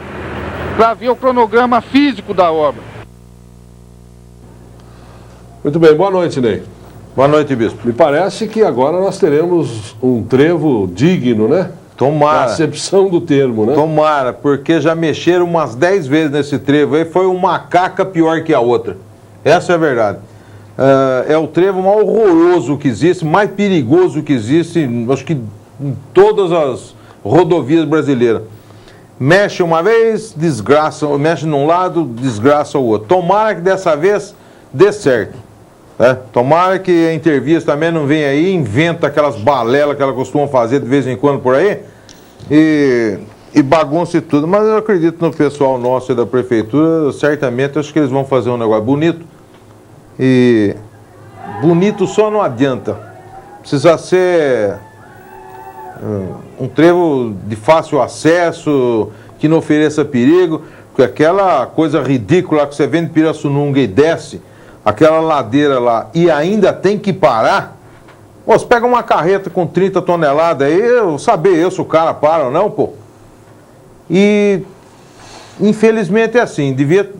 para ver o cronograma físico da obra. Muito bem, boa noite, Ney. Boa noite, Bispo. Me parece que agora nós teremos um trevo digno, né? Tomara. A acepção do termo, né? Tomara, porque já mexeram umas 10 vezes nesse trevo aí, foi uma macaca pior que a outra. Essa é a verdade. É o trevo mais horroroso que existe, mais perigoso que existe, acho que em todas as rodovias brasileiras. Mexe uma vez, desgraça, mexe num lado, desgraça o outro. Tomara que dessa vez dê certo. Tomara que a Intervias também não venha aí, inventa aquelas balelas que ela costuma fazer de vez em quando por aí e bagunça e tudo. Mas eu acredito no pessoal nosso e da prefeitura, certamente acho que eles vão fazer um negócio bonito. E bonito só não adianta. Precisa ser um trevo de fácil acesso, que não ofereça perigo, porque aquela coisa ridícula que você vem de Pirassununga e desce aquela ladeira lá e ainda tem que parar. Pô, você pega uma carreta com 30 toneladas aí, eu saber se o cara para ou não, pô. E infelizmente é assim, devia,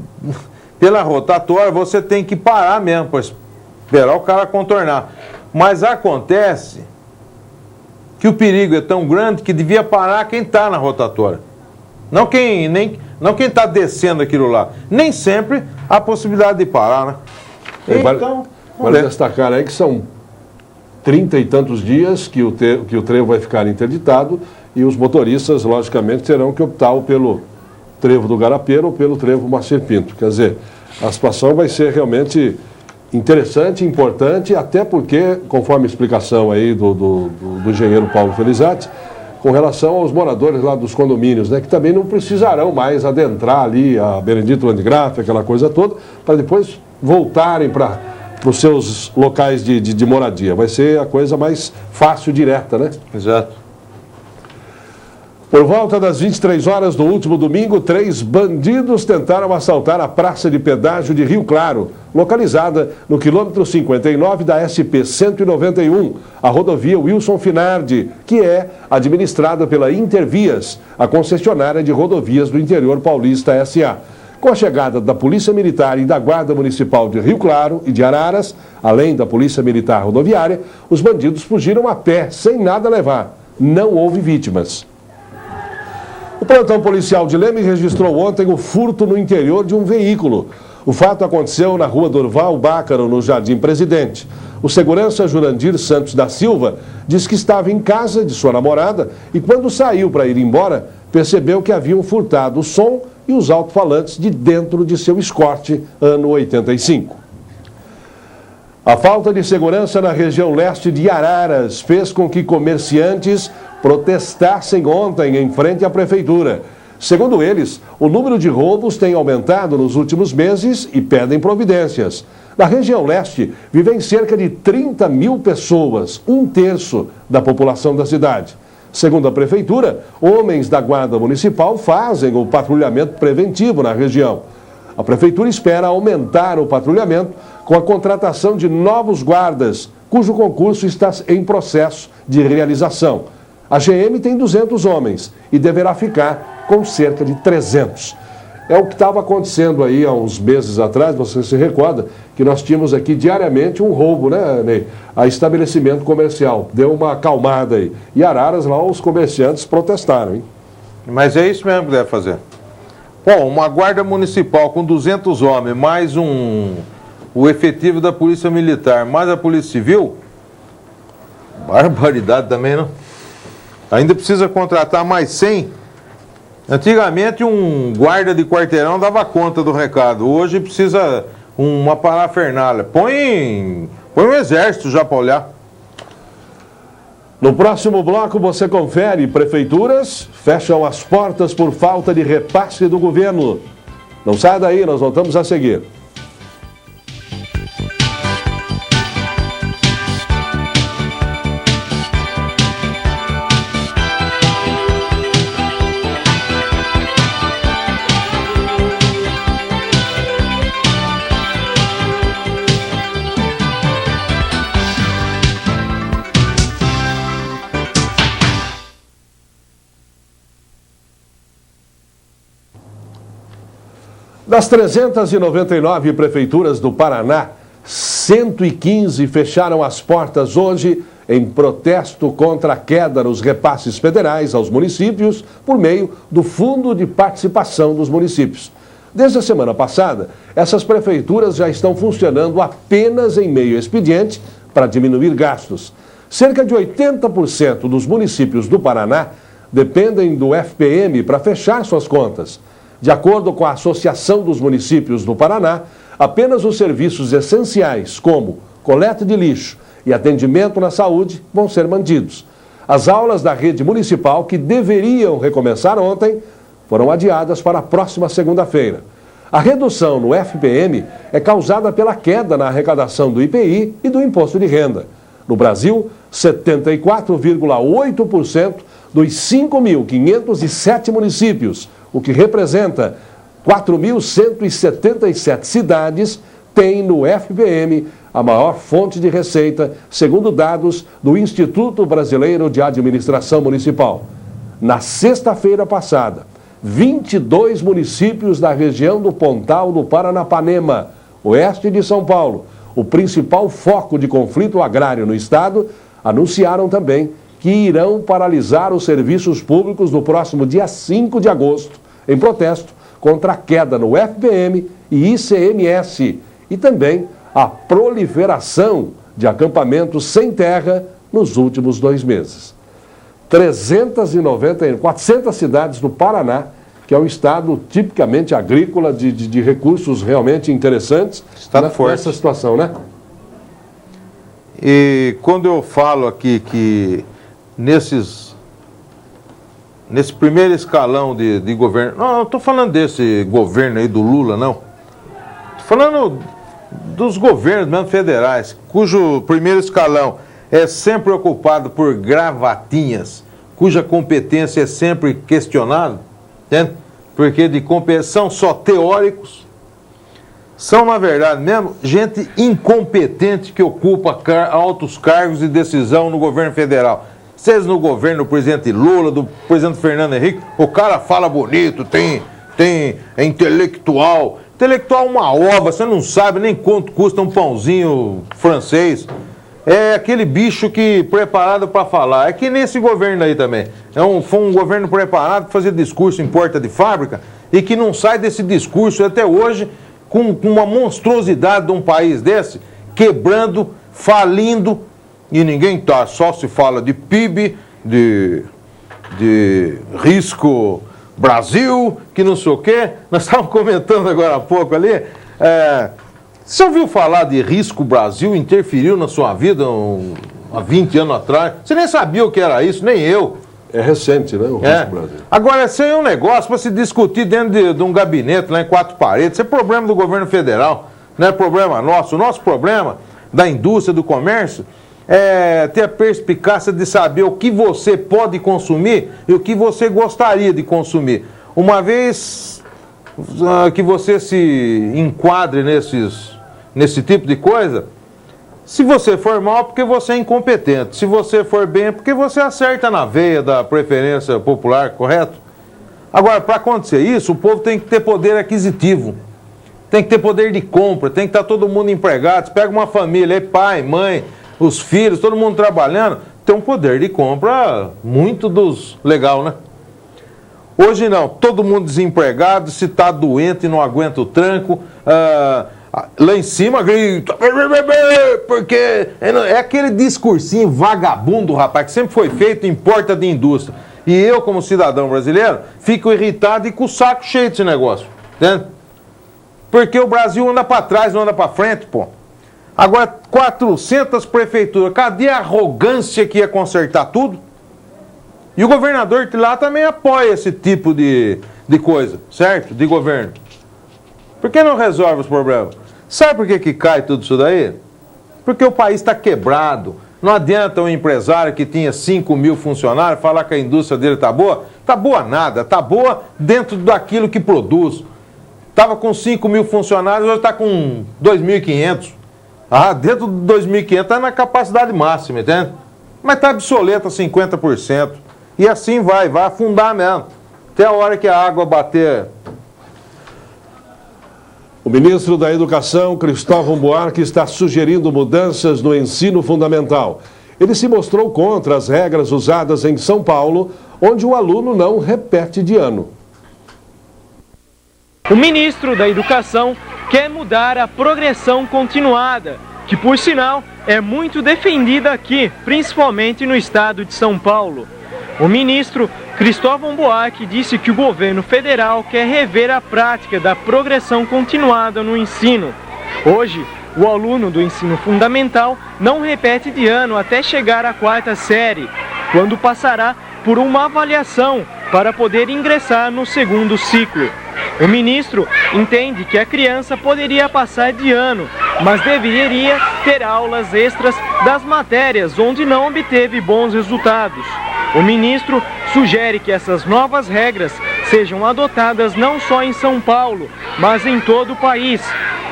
pela rotatória você tem que parar mesmo para esperar o cara contornar. Mas acontece que o perigo é tão grande que devia parar quem está na rotatória. Não quem está descendo aquilo lá. Nem sempre há possibilidade de parar, né? Então, vale destacar aí que são 30 e tantos dias que o trevo vai ficar interditado e os motoristas, logicamente, terão que optar ou pelo trevo do Garapeiro ou pelo trevo Moacir Pinto. Quer dizer, a situação vai ser realmente interessante, importante, até porque, conforme a explicação aí do engenheiro Paulo Felizati, com relação aos moradores lá dos condomínios, né, que também não precisarão mais adentrar ali a Benedito Landgraf, aquela coisa toda, para depois voltarem para os seus locais de moradia. Vai ser a coisa mais fácil, direta, né? Exato. Por volta das 23 horas do último domingo, 3 bandidos tentaram assaltar a praça de pedágio de Rio Claro, localizada no quilômetro 59 da SP-191, a rodovia Wilson Finardi, que é administrada pela Intervias, a concessionária de rodovias do interior paulista S.A. Com a chegada da Polícia Militar e da Guarda Municipal de Rio Claro e de Araras, além da Polícia Militar Rodoviária, os bandidos fugiram a pé, sem nada levar. Não houve vítimas. O plantão policial de Leme registrou ontem o furto no interior de um veículo. O fato aconteceu na rua Dorval Bácaro, no Jardim Presidente. O segurança Jurandir Santos da Silva diz que estava em casa de sua namorada e, quando saiu para ir embora, percebeu que haviam furtado o som e os alto-falantes de dentro de seu Escort, ano 85. A falta de segurança na região leste de Araras fez com que comerciantes protestassem ontem em frente à prefeitura. Segundo eles, o número de roubos tem aumentado nos últimos meses e pedem providências. Na região leste, vivem cerca de 30 mil pessoas, 1/3 da população da cidade. Segundo a prefeitura, homens da Guarda Municipal fazem o patrulhamento preventivo na região. A prefeitura espera aumentar o patrulhamento com a contratação de novos guardas, cujo concurso está em processo de realização. A GM tem 200 homens e deverá ficar com cerca de 300. É o que estava acontecendo aí há uns meses atrás, você se recorda, que nós tínhamos aqui diariamente um roubo, né, Ney? A estabelecimento comercial. Deu uma acalmada aí. E Araras, lá, os comerciantes protestaram, hein? Mas é isso mesmo que deve fazer. Bom, uma guarda municipal com 200 homens, mais o efetivo da Polícia Militar, mais a Polícia Civil, barbaridade também, não? Ainda precisa contratar mais 100. Antigamente um guarda de quarteirão dava conta do recado. Hoje precisa uma parafernália. Põe um exército já para olhar. No próximo bloco você confere: prefeituras fecham as portas por falta de repasse do governo. Não saia daí, nós voltamos a seguir. Das 399 prefeituras do Paraná, 115 fecharam as portas hoje em protesto contra a queda nos repasses federais aos municípios por meio do Fundo de Participação dos Municípios. Desde a semana passada, essas prefeituras já estão funcionando apenas em meio expediente para diminuir gastos. Cerca de 80% dos municípios do Paraná dependem do FPM para fechar suas contas. De acordo com a Associação dos Municípios do Paraná, apenas os serviços essenciais, como coleta de lixo e atendimento na saúde, vão ser mantidos. As aulas da rede municipal, que deveriam recomeçar ontem, foram adiadas para a próxima segunda-feira. A redução no FPM é causada pela queda na arrecadação do IPI e do Imposto de Renda. No Brasil, 74,8% dos 5.507 municípios, o que representa 4.177 cidades, tem no FPM a maior fonte de receita, segundo dados do Instituto Brasileiro de Administração Municipal. Na sexta-feira passada, 22 municípios da região do Pontal do Paranapanema, oeste de São Paulo, o principal foco de conflito agrário no estado, anunciaram também que irão paralisar os serviços públicos no próximo dia 5 de agosto, em protesto contra a queda no FPM e ICMS e também a proliferação de acampamentos sem terra nos últimos 2 meses. 400 cidades do Paraná que é um estado tipicamente agrícola, de recursos realmente interessantes nessa situação, né? E quando eu falo aqui que nesse primeiro escalão de governo, não estou falando desse governo aí do Lula, não. Estou falando dos governos mesmo federais, cujo primeiro escalão é sempre ocupado por gravatinhas, cuja competência é sempre questionada, entende? Porque de competição só teóricos, são na verdade mesmo gente incompetente que ocupa altos cargos de decisão no governo federal. Seja no governo do presidente Lula, do presidente Fernando Henrique, o cara fala bonito, é intelectual. Intelectual é uma ova, você não sabe nem quanto custa um pãozinho francês. É aquele bicho que preparado para falar. É que nesse governo aí também. Foi um governo preparado para fazer discurso em porta de fábrica e que não sai desse discurso até hoje com uma monstruosidade de um país desse, quebrando, falindo, e ninguém tá. Só se fala de PIB, de risco Brasil, que não sei o quê. Nós estávamos comentando agora há pouco ali. Você ouviu falar de risco Brasil interferiu na sua vida há 20 anos atrás? Você nem sabia o que era isso, nem eu. É recente, né, o risco Brasil. Agora, esse é um negócio para se discutir dentro de um gabinete, lá em 4 paredes. Isso é problema do governo federal, não é problema nosso. O nosso problema da indústria, do comércio, é ter a perspicácia de saber o que você pode consumir e o que você gostaria de consumir. Uma vez que você se enquadre nesse tipo de coisa, se você for mal é porque você é incompetente, se você for bem é porque você acerta na veia da preferência popular, correto? Agora, para acontecer isso, o povo tem que ter poder aquisitivo, tem que ter poder de compra, tem que estar todo mundo empregado. Você pega uma família, pai, mãe, os filhos, todo mundo trabalhando, tem um poder de compra muito legal, né? Hoje não, todo mundo desempregado, se está doente não aguenta o tranco, lá em cima grita, porque é aquele discursinho vagabundo, rapaz, que sempre foi feito em porta de indústria. E eu, como cidadão brasileiro, fico irritado e com o saco cheio desse negócio, entende? Porque o Brasil anda para trás, não anda para frente, pô. Agora, 400 prefeituras, cadê a arrogância que ia consertar tudo? E o governador de lá também apoia esse tipo de coisa, certo? De governo. Por que não resolve os problemas? Sabe por que cai tudo isso daí? Porque o país está quebrado. Não adianta um empresário que tinha 5 mil funcionários falar que a indústria dele está boa. Está boa nada, está boa dentro daquilo que produz. Estava com 5 mil funcionários, hoje está com 2.500. Dentro de 2.500 está na capacidade máxima, entende? Mas está obsoleta 50%. E assim vai afundar mesmo. Até a hora que a água bater. O ministro da Educação, Cristóvão Buarque, está sugerindo mudanças no ensino fundamental. Ele se mostrou contra as regras usadas em São Paulo, onde o aluno não repete de ano. O ministro da Educação quer mudar a progressão continuada, que, por sinal, é muito defendida aqui, principalmente no estado de São Paulo. O ministro Cristóvão Buarque disse que o governo federal quer rever a prática da progressão continuada no ensino. Hoje, o aluno do ensino fundamental não repete de ano até chegar à 4ª série, quando passará por uma avaliação para poder ingressar no 2º ciclo. O ministro entende que a criança poderia passar de ano, mas deveria ter aulas extras das matérias onde não obteve bons resultados. O ministro sugere que essas novas regras sejam adotadas não só em São Paulo, mas em todo o país.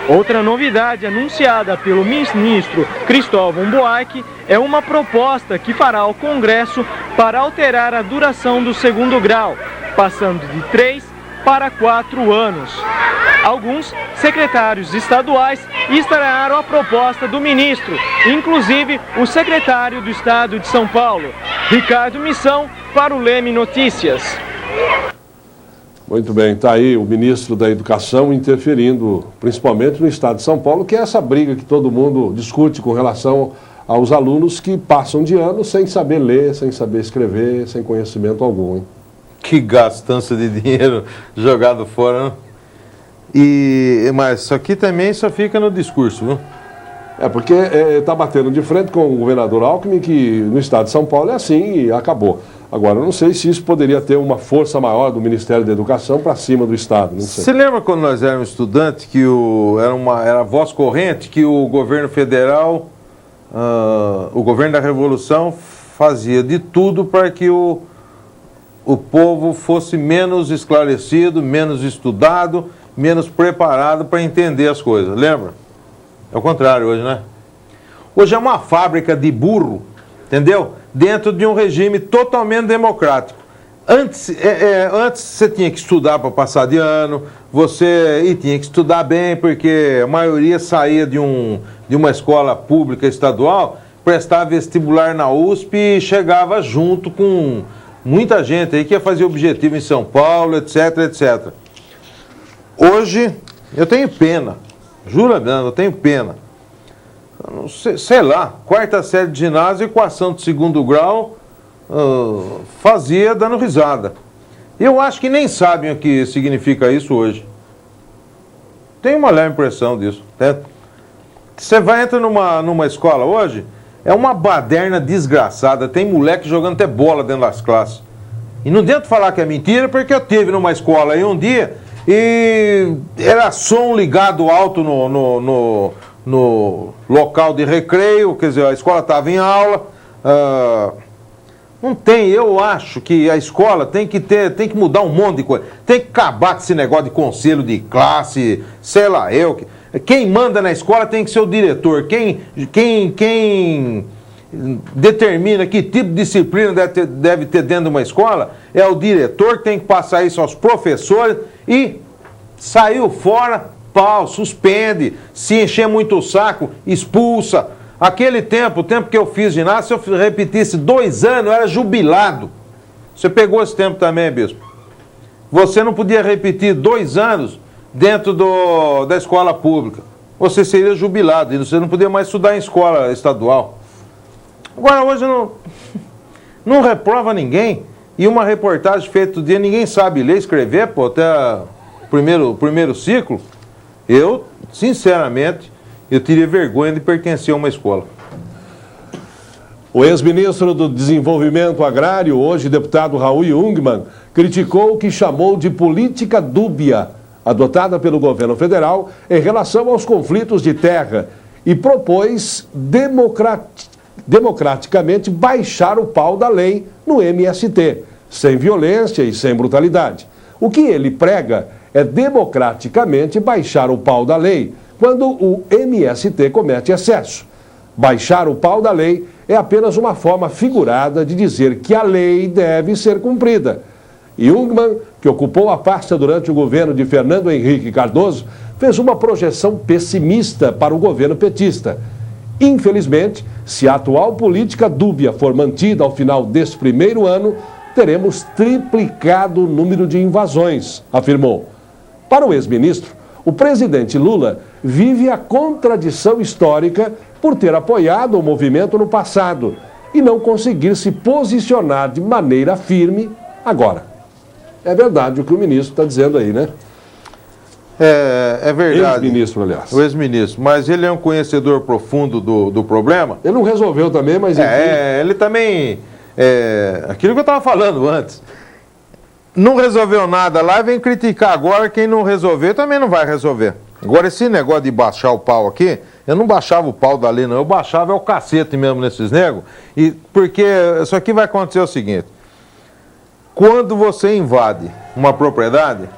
Outra novidade anunciada pelo ministro Cristóvão Buarque é uma proposta que fará ao Congresso para alterar a duração do 2º grau, passando de 3 para 4 anos. Alguns secretários estaduais estranharam a proposta do ministro, inclusive o secretário do Estado de São Paulo, Ricardo Missão, para o Leme Notícias. Muito bem, está aí o ministro da Educação interferindo, principalmente no estado de São Paulo, que é essa briga que todo mundo discute com relação aos alunos que passam de ano sem saber ler, sem saber escrever, sem conhecimento algum, hein? Que gastança de dinheiro jogado fora, né? Mas isso aqui também só fica no discurso, viu? Porque está batendo de frente com o governador Alckmin, que no estado de São Paulo é assim e acabou. Agora, eu não sei se isso poderia ter uma força maior do Ministério da Educação para cima do estado, não sei. Você lembra quando nós éramos estudantes que era a voz corrente que o governo federal, o governo da Revolução fazia de tudo para que o povo fosse menos esclarecido, menos estudado, menos preparado para entender as coisas, lembra? É o contrário hoje, né? Hoje é uma fábrica de burro, entendeu? Dentro de um regime totalmente democrático. Antes você tinha que estudar para passar de ano, e tinha que estudar bem, porque a maioria saía de uma escola pública estadual, prestava vestibular na USP e chegava junto com muita gente aí que ia fazer objetivo em São Paulo, etc, etc. Hoje, eu tenho pena, juro mesmo, eu tenho pena. Sei lá, 4ª série de ginásio, equação de 2º grau, fazia dando risada. Eu acho que nem sabem o que significa isso hoje. Tenho uma leve impressão disso. Você entra numa escola hoje, é uma baderna desgraçada, tem moleque jogando até bola dentro das classes. E não adianta falar que é mentira, porque eu estive numa escola aí um dia e era som ligado alto no local de recreio, quer dizer, a escola estava em aula. Não tem, eu acho que a escola tem que mudar um monte de coisa. Tem que acabar com esse negócio de conselho de classe, sei lá, quem manda na escola tem que ser o diretor. Quem determina que tipo de disciplina deve ter dentro de uma escola é o diretor, que tem que passar isso aos professores e saiu fora, pau, suspende, se encher muito o saco, expulsa. Aquele tempo, o tempo que eu fiz ginásio, se eu repetisse 2 anos, eu era jubilado. Você pegou esse tempo também, bispo? Você não podia repetir 2 anos dentro da escola pública. Você seria jubilado e você não podia mais estudar em escola estadual. Agora, hoje não reprova ninguém. E uma reportagem feita do dia, ninguém sabe ler, escrever, até o primeiro ciclo. Eu, sinceramente, eu teria vergonha de pertencer a uma escola. O ex-ministro do Desenvolvimento Agrário, hoje deputado Raul Jungmann, criticou o que chamou de política dúbia, adotada pelo governo federal em relação aos conflitos de terra, e propôs democraticamente baixar o pau da lei no MST, sem violência e sem brutalidade. O que ele prega é democraticamente baixar o pau da lei quando o MST comete excesso. Baixar o pau da lei é apenas uma forma figurada de dizer que a lei deve ser cumprida. Jungmann, que ocupou a pasta durante o governo de Fernando Henrique Cardoso, fez uma projeção pessimista para o governo petista. Infelizmente, se a atual política dúbia for mantida ao final deste primeiro ano, teremos triplicado o número de invasões, afirmou. Para o ex-ministro, o presidente Lula vive a contradição histórica por ter apoiado o movimento no passado e não conseguir se posicionar de maneira firme agora. É verdade o que o ministro está dizendo aí, né? É verdade. Ex-ministro, aliás. O ex-ministro, mas ele é um conhecedor profundo do problema. Ele não resolveu também, mas... ele também... aquilo que eu estava falando antes. Não resolveu nada lá e vem criticar agora. Quem não resolver também não vai resolver. Agora, esse negócio de baixar o pau aqui, eu não baixava o pau dali, não. Eu baixava o cacete mesmo nesses negros. Porque isso aqui vai acontecer o seguinte. Quando você invade uma propriedade,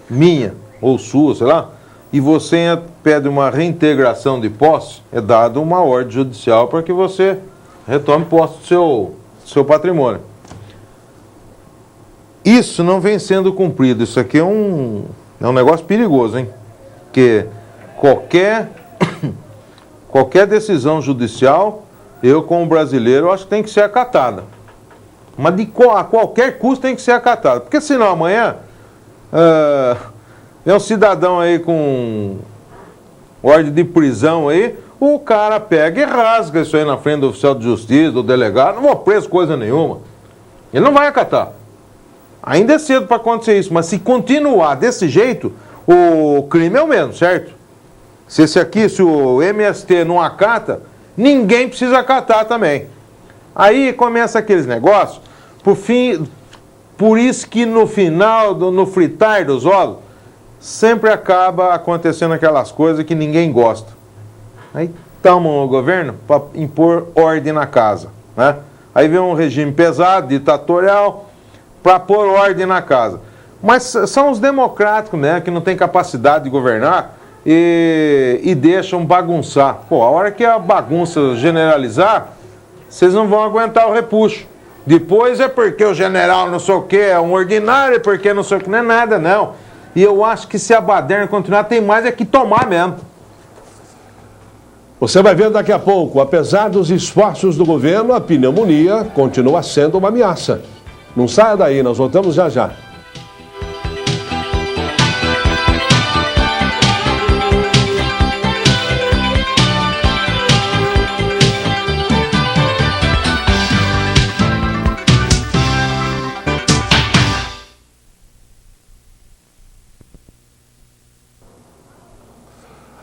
minha ou sua, sei lá, e você pede uma reintegração de posse, é dado uma ordem judicial para que você retome posse do seu patrimônio. Isso não vem sendo cumprido. Isso aqui é um negócio perigoso, hein? Porque qualquer decisão judicial, eu como brasileiro, acho que tem que ser acatada. Mas a qualquer custo tem que ser acatada. Porque senão amanhã é um cidadão aí com ordem de prisão aí, o cara pega e rasga isso aí na frente do oficial de justiça, do delegado, não vou preso coisa nenhuma. Ele não vai acatar. Ainda é cedo para acontecer isso, mas se continuar desse jeito, o crime é o mesmo, certo? Se o MST não acata, ninguém precisa acatar também. Aí começa aqueles negócios, por isso que no final, no fritar dos ovos, sempre acaba acontecendo aquelas coisas que ninguém gosta. Aí tomam o governo para impor ordem na casa, né? Aí vem um regime pesado, ditatorial, para pôr ordem na casa. Mas são os democráticos, né, que não têm capacidade de governar e deixam bagunçar. Pô, a hora que a bagunça generalizar, vocês não vão aguentar o repuxo. Depois é porque o general não sei o que, é um ordinário, porque não sei o que, não é nada, não. E eu acho que se a baderna continuar, tem mais é que tomar mesmo. Você vai ver daqui a pouco, apesar dos esforços do governo, a pneumonia continua sendo uma ameaça. Não saia daí, nós voltamos já já.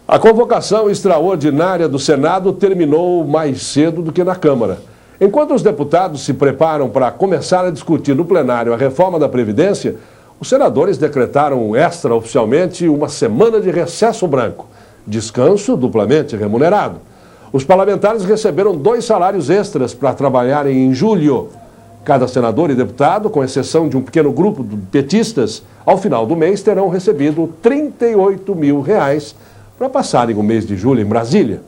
A convocação extraordinária do Senado terminou mais cedo do que na Câmara. Enquanto os deputados se preparam para começar a discutir no plenário a reforma da Previdência, os senadores decretaram extraoficialmente uma semana de recesso branco, descanso duplamente remunerado. Os parlamentares receberam 2 salários extras para trabalharem em julho. Cada senador e deputado, com exceção de um pequeno grupo de petistas, ao final do mês terão recebido R$38 mil para passarem o mês de julho em Brasília.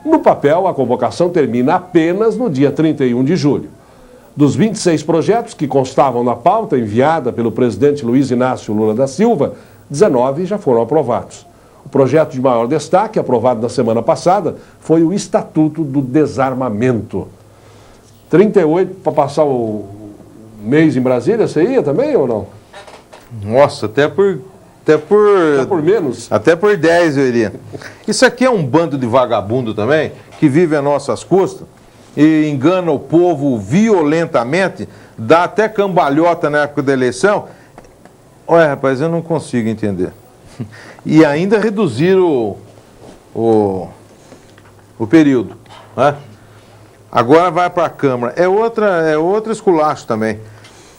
No papel, a convocação termina apenas no dia 31 de julho. Dos 26 projetos que constavam na pauta enviada pelo presidente Luiz Inácio Lula da Silva, 19 já foram aprovados. O projeto de maior destaque, aprovado na semana passada, foi o Estatuto do Desarmamento. 38 para passar o mês em Brasília, você ia também ou não? Nossa, até por menos. Até por 10 eu iria. Isso aqui é um bando de vagabundo também, que vive a nossas custas e engana o povo violentamente, dá até cambalhota na época da eleição. Olha, rapaz, eu não consigo entender. E ainda reduzir o período, né? Agora vai para a Câmara. É outro esculacho também.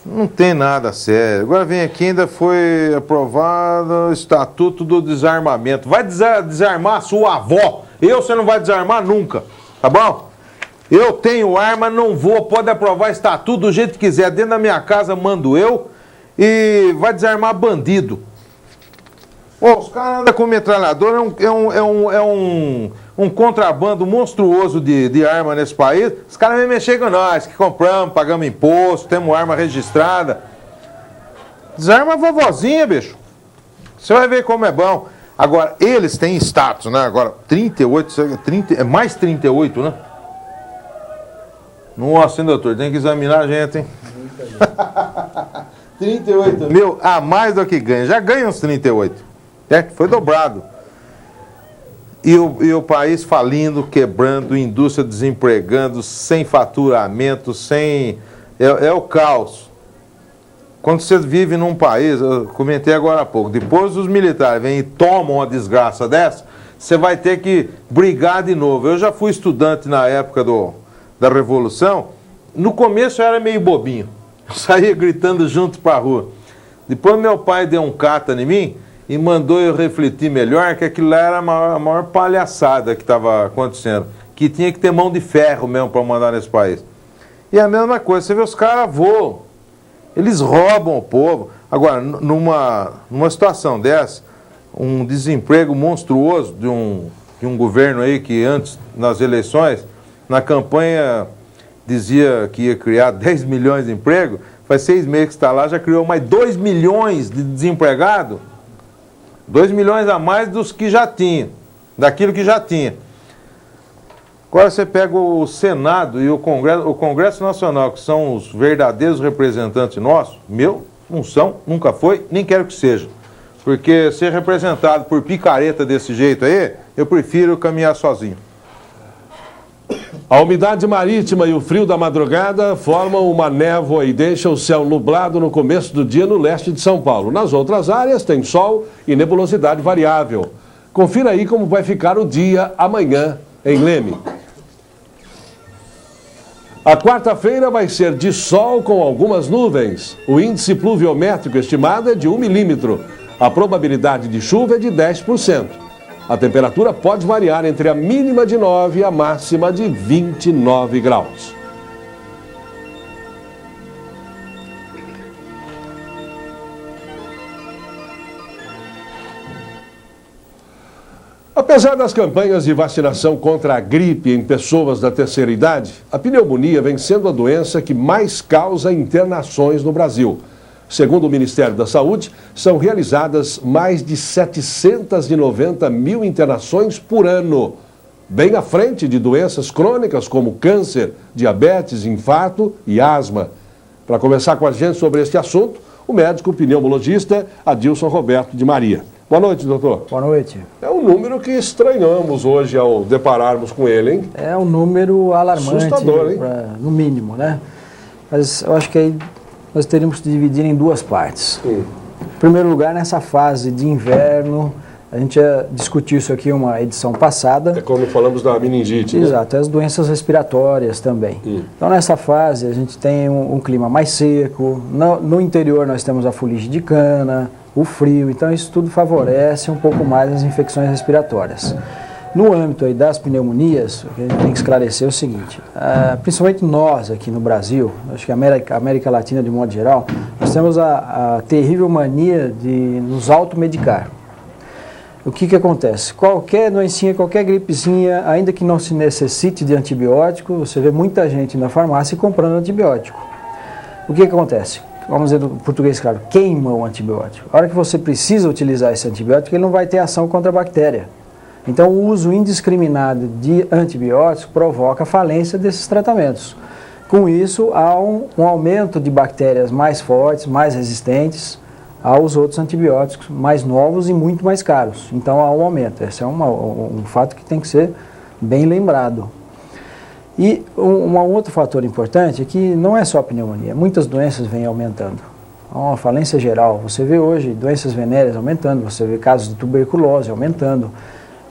Não tem nada sério. Agora vem aqui, ainda foi aprovado o Estatuto do Desarmamento. Vai desarmar a sua avó. Você não vai desarmar nunca, tá bom? Eu tenho arma, não vou, pode aprovar Estatuto do jeito que quiser. Dentro da minha casa mando eu e vai desarmar bandido. Os caras andam com metralhador, é um contrabando monstruoso de arma nesse país. Os caras vêm mexer com nós, que compramos, pagamos imposto, temos arma registrada. Desarma a vovozinha, bicho. Você vai ver como é bom. Agora, eles têm status, né? Agora, 38, é mais 38, né? Nossa, hein, doutor? Tem que examinar a gente, hein? 38. Meu, a mais do que ganha. Já ganha uns 38. Foi dobrado. E o país falindo, quebrando, indústria desempregando, sem faturamento, sem... É o caos. Quando você vive num país, eu comentei agora há pouco, depois os militares vêm e tomam uma desgraça dessa, você vai ter que brigar de novo. Eu já fui estudante na época da Revolução. No começo eu era meio bobinho. Eu saía gritando junto pra rua. Depois meu pai deu um cata em mim e mandou eu refletir melhor, que aquilo lá era a maior palhaçada que estava acontecendo. Que tinha que ter mão de ferro mesmo para mandar nesse país. E a mesma coisa, você vê os caras voam. Eles roubam o povo. Agora, numa situação dessa, um desemprego monstruoso de um governo aí que antes, nas eleições, na campanha dizia que ia criar 10 milhões de emprego, faz 6 meses que está lá, já criou mais 2 milhões de desempregados. 2 milhões a mais dos que já tinha, daquilo que já tinha. Agora você pega o Senado e o Congresso Nacional, que são os verdadeiros representantes nossos, não são, nunca foi, nem quero que seja. Porque ser representado por picareta desse jeito aí, eu prefiro caminhar sozinho. A umidade marítima e o frio da madrugada formam uma névoa e deixam o céu nublado no começo do dia no leste de São Paulo. Nas outras áreas tem sol e nebulosidade variável. Confira aí como vai ficar o dia amanhã em Leme. A quarta-feira vai ser de sol com algumas nuvens. O índice pluviométrico estimado é de 1 milímetro. A probabilidade de chuva é de 10%. A temperatura pode variar entre a mínima de 9 e a máxima de 29 graus. Apesar das campanhas de vacinação contra a gripe em pessoas da terceira idade, a pneumonia vem sendo a doença que mais causa internações no Brasil. Segundo o Ministério da Saúde, são realizadas mais de 790 mil internações por ano, bem à frente de doenças crônicas como câncer, diabetes, infarto e asma. Para conversar com a gente sobre este assunto, o médico pneumologista Adilson Roberto de Maria. Boa noite, doutor. Boa noite. É um número que estranhamos hoje ao depararmos com ele, hein? É um número alarmante, assustador, hein? No mínimo, né? Mas eu acho que aí nós teríamos que dividir em duas partes. Em primeiro lugar, nessa fase de inverno, a gente já discutiu isso aqui em uma edição passada. É quando falamos da meningite, Exato, as doenças respiratórias também. Então, nessa fase, a gente tem um clima mais seco, no interior nós temos a fuligem de cana, o frio, então isso tudo favorece um pouco mais as infecções respiratórias. No âmbito aí das pneumonias, o que a gente tem que esclarecer é o seguinte, principalmente nós aqui no Brasil, acho que a América Latina de modo geral, nós temos a terrível mania de nos automedicar. O que acontece? Qualquer doencinha, qualquer gripezinha, ainda que não se necessite de antibiótico, você vê muita gente na farmácia comprando antibiótico. O que acontece? Vamos dizer no português claro, queima o antibiótico. A hora que você precisa utilizar esse antibiótico, ele não vai ter ação contra a bactéria. Então, o uso indiscriminado de antibióticos provoca a falência desses tratamentos. Com isso, há um aumento de bactérias mais fortes, mais resistentes aos outros antibióticos mais novos e muito mais caros. Então, há um aumento. Esse é um fato que tem que ser bem lembrado. E um outro fator importante é que não é só a pneumonia, muitas doenças vêm aumentando. Há uma falência geral. Você vê hoje doenças venéreas aumentando, você vê casos de tuberculose aumentando,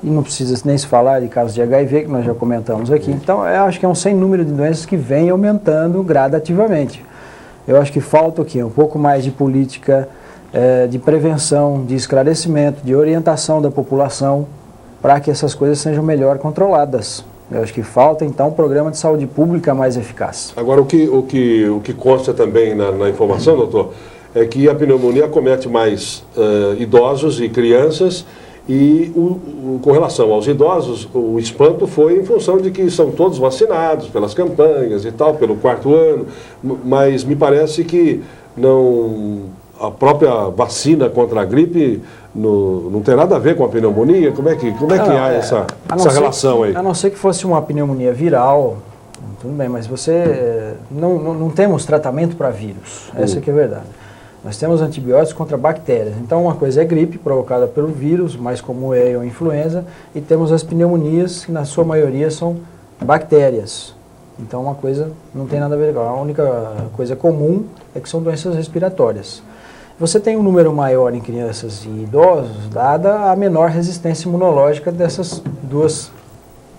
e não precisa nem se falar de casos de HIV, que nós já comentamos aqui. Então, eu acho que é um sem número de doenças que vem aumentando gradativamente. Eu acho que falta o quê? Um pouco mais de política de prevenção, de esclarecimento, de orientação da população, para que essas coisas sejam melhor controladas. Eu acho que falta, então, um programa de saúde pública mais eficaz. Agora, o que consta também na informação, doutor, é que a pneumonia acomete mais idosos e crianças, e com relação aos idosos, o espanto foi em função de que são todos vacinados pelas campanhas e tal, pelo 4º ano, mas me parece que a própria vacina contra a gripe não tem nada a ver com a pneumonia. Como é que há essa relação aí? A não ser que fosse uma pneumonia viral, tudo bem, mas não temos tratamento para vírus, essa que é a verdade. Nós temos antibióticos contra bactérias. Então, uma coisa é gripe, provocada pelo vírus, mais comum é a influenza, e temos as pneumonias, que na sua maioria são bactérias. Então, uma coisa não tem nada a ver. A única coisa comum é que são doenças respiratórias. Você tem um número maior em crianças e idosos, dada a menor resistência imunológica dessas duas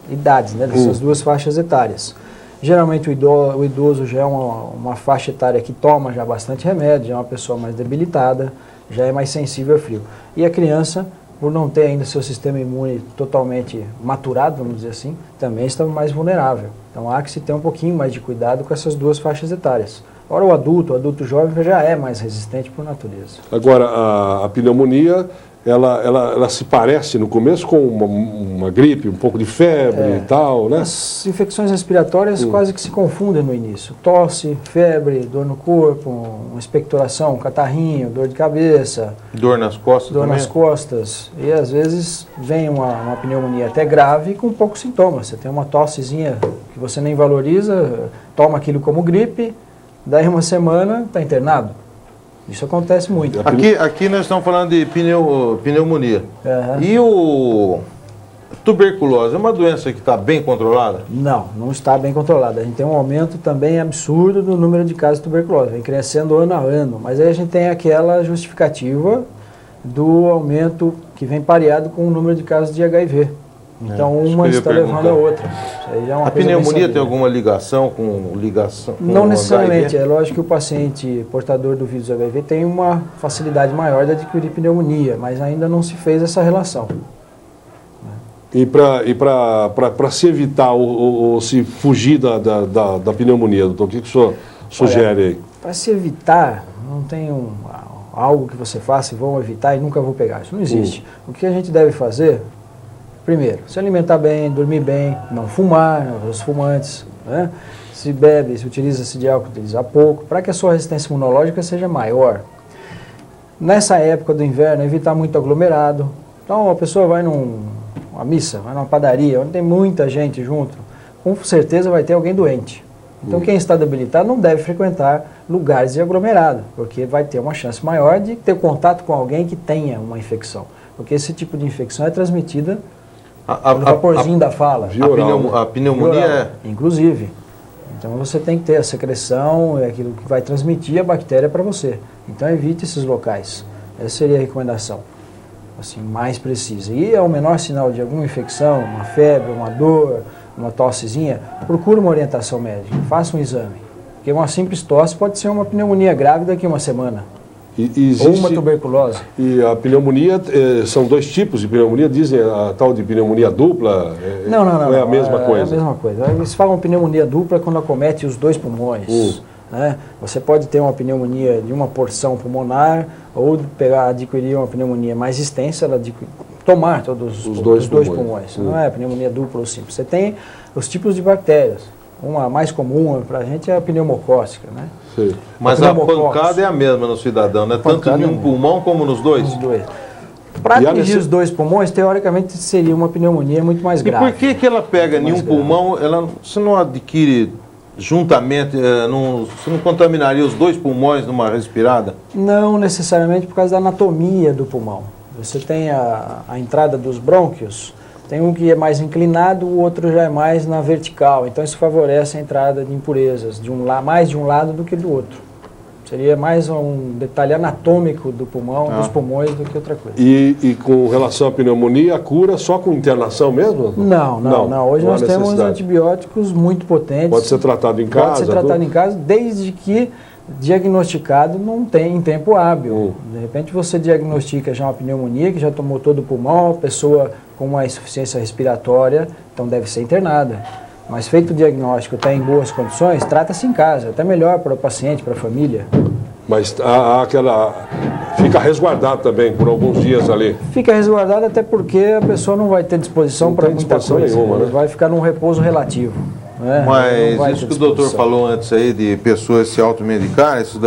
idades, né, dessas duas faixas etárias. Geralmente o idoso já é uma faixa etária que toma já bastante remédio, já é uma pessoa mais debilitada, já é mais sensível ao frio. E a criança, por não ter ainda seu sistema imune totalmente maturado, vamos dizer assim, também está mais vulnerável. Então há que se ter um pouquinho mais de cuidado com essas duas faixas etárias. Ora, o adulto jovem já é mais resistente por natureza. Agora, a pneumonia, ela se parece no começo com uma gripe, um pouco de febre e tal, né? As infecções respiratórias quase que se confundem no início. Tosse, febre, dor no corpo, uma expectoração, um catarrinho, dor de cabeça. Dor nas costas Dor também? nas costas. E às vezes vem uma pneumonia até grave com poucos sintomas. Você tem uma tossezinha que você nem valoriza, toma aquilo como gripe, daí uma semana está internado. Isso acontece muito. Aqui nós estamos falando de pneumonia. Uhum. E tuberculose é uma doença que está bem controlada? Não, não está bem controlada. A gente tem um aumento também absurdo do número de casos de tuberculose, vem crescendo ano a ano. Mas aí a gente tem aquela justificativa do aumento que vem pareado com o número de casos de HIV. Então uma está levando a outra. Aí já é uma a pneumonia tem alguma ligação com Não necessariamente. É lógico que o paciente portador do vírus HIV tem uma facilidade maior de adquirir pneumonia, mas ainda não se fez essa relação. E para se evitar ou se fugir da pneumonia, doutor, o que o senhor sugere aí? Para se evitar, não tem algo que você faça e vão evitar e nunca vou pegar. Isso não existe. O que a gente deve fazer? Primeiro, se alimentar bem, dormir bem, não fumar, os fumantes, né? Se bebe, se utiliza-se de álcool, utilizar pouco, para que a sua resistência imunológica seja maior. Nessa época do inverno, evitar muito aglomerado. Então, a pessoa vai numa missa, vai numa padaria, onde tem muita gente junto, com certeza vai ter alguém doente. Então, quem está debilitado não deve frequentar lugares de aglomerado, porque vai ter uma chance maior de ter contato com alguém que tenha uma infecção. Porque esse tipo de infecção é transmitida pelo vaporzinho da fala. A pneumonia inclusive. Então você tem que ter a secreção, é aquilo que vai transmitir a bactéria para você. Então evite esses locais. Essa seria a recomendação assim, mais precisa. E ao menor sinal de alguma infecção, uma febre, uma dor, uma tossezinha, procure uma orientação médica, faça um exame. Porque uma simples tosse pode ser uma pneumonia grave daqui a uma semana. Ou uma tuberculose. E a pneumonia, são dois tipos de pneumonia, dizem a tal de pneumonia dupla, não é a mesma coisa? É a mesma coisa. Eles falam pneumonia dupla quando acomete os dois pulmões. Né? Você pode ter uma pneumonia de uma porção pulmonar ou adquirir uma pneumonia mais extensa, tomar todos os dois pulmões. Não é pneumonia dupla ou simples. Você tem os tipos de bactérias. Uma mais comum para a gente é a pneumocócica, né? Sim. Mas a pancada é a mesma no cidadão, né? Tanto em um pulmão como nos dois? Nos dois. Para atingir os dois pulmões, teoricamente seria uma pneumonia muito mais grave. E por que ela pega em um pulmão, você não adquire juntamente, você não contaminaria os dois pulmões numa respirada? Não necessariamente por causa da anatomia do pulmão. Você tem a entrada dos brônquios. Tem um que é mais inclinado, o outro já é mais na vertical. Então isso favorece a entrada de impurezas, mais de um lado do que do outro. Seria mais um detalhe anatômico do pulmão, dos pulmões, do que outra coisa. E com relação à pneumonia, a cura só com internação mesmo? Não. Hoje nós temos antibióticos muito potentes. Pode ser tratado em casa? Pode ser tratado em casa, desde que diagnosticado não tem em tempo hábil. De repente você diagnostica já uma pneumonia, que já tomou todo o pulmão, a pessoa com uma insuficiência respiratória, então deve ser internada. Mas feito o diagnóstico, está em boas condições, trata-se em casa, até melhor para o paciente, para a família. Mas fica resguardado também por alguns dias ali? Fica resguardado até porque a pessoa não vai ter disposição para muita coisa. Nenhuma, né? Vai ficar num repouso relativo. Mas isso que o doutor falou antes aí de pessoas se automedicarem, isso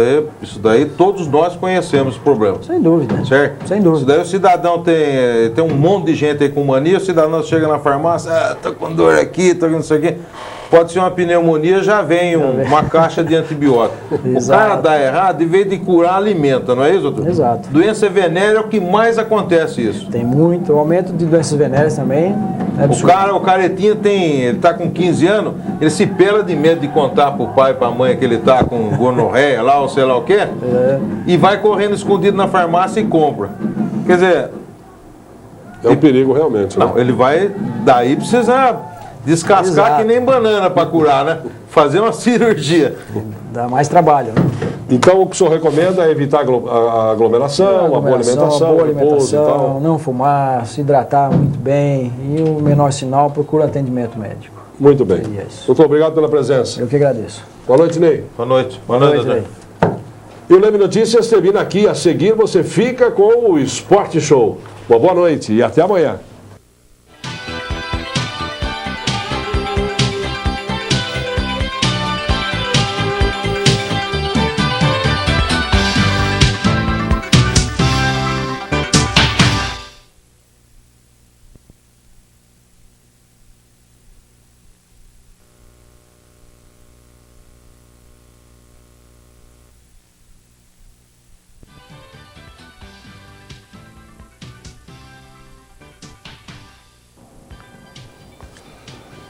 daí todos nós conhecemos o problema. Sem dúvida. Certo? Sem dúvida. Isso daí o cidadão tem um monte de gente aí com mania, o cidadão chega na farmácia, tô com dor aqui, tô com não sei o quê. Pode ser uma pneumonia, já vem uma caixa de antibiótico. O cara dá errado, em vez de curar, alimenta, não é isso, doutor? Exato. Doença venérea é o que mais acontece isso. Tem muito, o aumento de doenças venéreas também é absurdo. O caretinha ele tá com 15 anos, ele se pela de medo de contar pro pai e pra mãe que ele tá com gonorreia lá, ou sei lá o quê, e vai correndo escondido na farmácia e compra. Quer dizer... É um perigo realmente. Não, ele vai, daí precisa... descascar que nem banana para curar, né? Fazer uma cirurgia. Dá mais trabalho, né? Então, o que o senhor recomenda é evitar a aglomeração, uma boa alimentação, não fumar, se hidratar muito bem e o menor sinal, procura atendimento médico. Muito bem. Doutor, obrigado pela presença. Eu que agradeço. Boa noite, Ney. Boa noite. Boa noite, Ney. E o Leme Notícias termina aqui. A seguir, você fica com o Esporte Show. Uma boa noite e até amanhã.